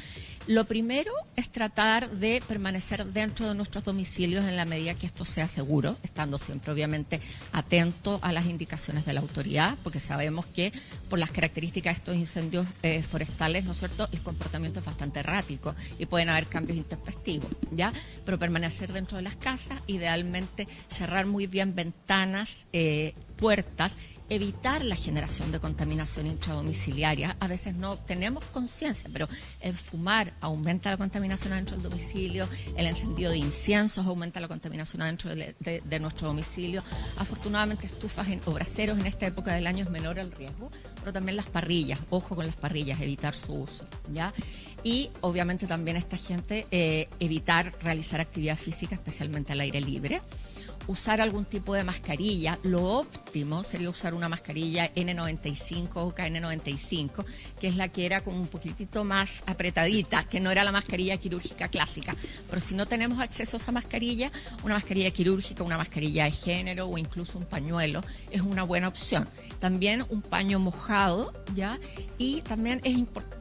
lo primero es tratar de permanecer dentro de nuestros domicilios en la medida que esto sea seguro, estando siempre obviamente atento a las indicaciones de la autoridad, porque sabemos que por las características de estos incendios forestales, ¿no es cierto?, el comportamiento es bastante errático y pueden haber cambios intempestivos, ¿ya? Pero permanecer dentro de las casas, idealmente cerrar muy bien ventanas, puertas, evitar la generación de contaminación intradomiciliaria. A veces no tenemos conciencia, pero el fumar aumenta la contaminación adentro del domicilio, el encendido de inciensos aumenta la contaminación adentro de nuestro domicilio. Afortunadamente, estufas o braseros en esta época del año es menor el riesgo, pero también las parrillas, ojo con las parrillas, evitar su uso, ¿ya? Y obviamente también esta gente evitar realizar actividad física, especialmente al aire libre. Usar algún tipo de mascarilla. Lo óptimo sería usar una mascarilla N95 o KN95, que es la que era como un poquitito más apretadita, que no era la mascarilla quirúrgica clásica. Pero si no tenemos acceso a esa mascarilla, una mascarilla quirúrgica, una mascarilla de género o incluso un pañuelo es una buena opción. También un paño mojado, ¿ya? Y también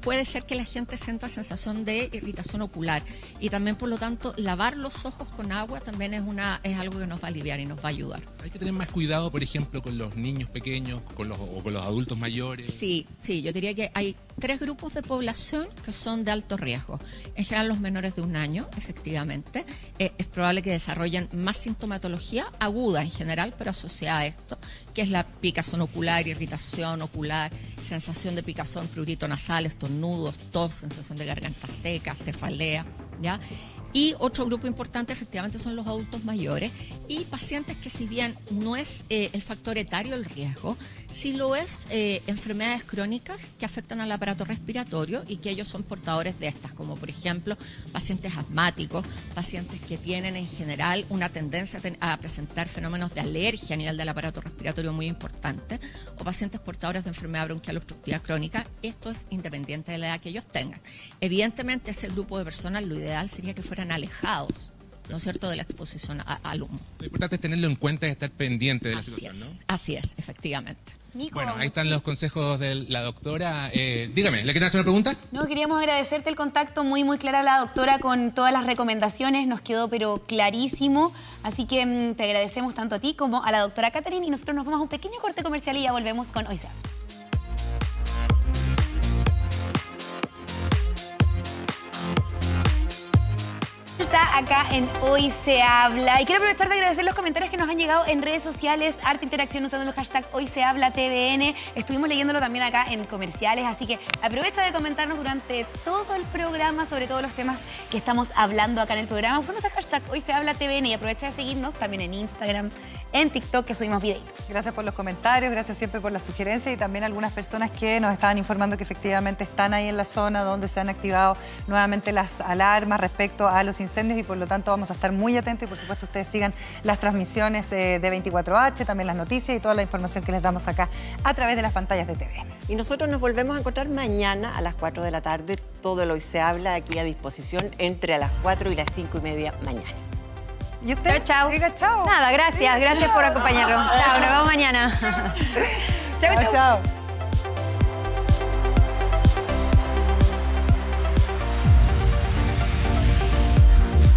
puede ser que la gente sienta sensación de irritación ocular. Y también, por lo tanto, lavar los ojos con agua también es algo que nos va a aliviar y nos va a ayudar. Hay que tener más cuidado, por ejemplo, con los niños pequeños o con los adultos mayores. Sí, yo diría que hay 3 grupos de población que son de alto riesgo. En general, los menores de 1 año, efectivamente. Es probable que desarrollen más sintomatología aguda en general, pero asociada a esto, que es la picazón ocular, irritación ocular, sensación de picazón, prurito nasal, estornudos, tos, sensación de garganta seca, cefalea, ¿ya? Y otro grupo importante efectivamente son los adultos mayores y pacientes que, si bien no es el factor etario el riesgo, sí lo es enfermedades crónicas que afectan al aparato respiratorio y que ellos son portadores de estas, como por ejemplo pacientes asmáticos, pacientes que tienen en general una tendencia a presentar fenómenos de alergia a nivel del aparato respiratorio muy importante, o pacientes portadores de enfermedad bronquial obstructiva crónica. Esto es independiente de la edad que ellos tengan. Evidentemente, ese grupo de personas, lo ideal sería que fueran alejados, ¿no es cierto?, de la exposición al humo. Lo importante es tenerlo en cuenta y estar pendiente de la situación, ¿no? Así es, efectivamente. Nico, bueno, ahí están los consejos de la doctora. Dígame, ¿le quieren hacer una pregunta? No, queríamos agradecerte el contacto muy claro a la doctora con todas las recomendaciones, nos quedó pero clarísimo, así que te agradecemos tanto a ti como a la doctora Catherine y nosotros nos vamos a un pequeño corte comercial y ya volvemos con Hoy Se Habla. Acá en Hoy Se Habla. Y quiero aprovechar de agradecer los comentarios que nos han llegado en redes sociales, harta interacción usando el hashtag Hoy Se Habla TVN. Estuvimos leyéndolo también acá en comerciales, así que aprovecha de comentarnos durante todo el programa sobre todos los temas que estamos hablando acá en el programa usando ese hashtag Hoy Se Habla TVN y aprovecha de seguirnos también en Instagram, en TikTok, que subimos videitos. Gracias por los comentarios, gracias siempre por las sugerencias y también algunas personas que nos estaban informando que efectivamente están ahí en la zona donde se han activado nuevamente las alarmas respecto a los incendios y por lo tanto vamos a estar muy atentos y por supuesto ustedes sigan las transmisiones de 24H, también las noticias y toda la información que les damos acá a través de las pantallas de TVN. Y nosotros nos volvemos a encontrar mañana a las 4 de la tarde. Todo el Hoy Se Habla aquí a disposición entre a las 4 y las 5:30 mañana. ¿Y usted? Chao. Diga chao. Nada, gracias por acompañarnos. Chao, nos vemos mañana. Chao.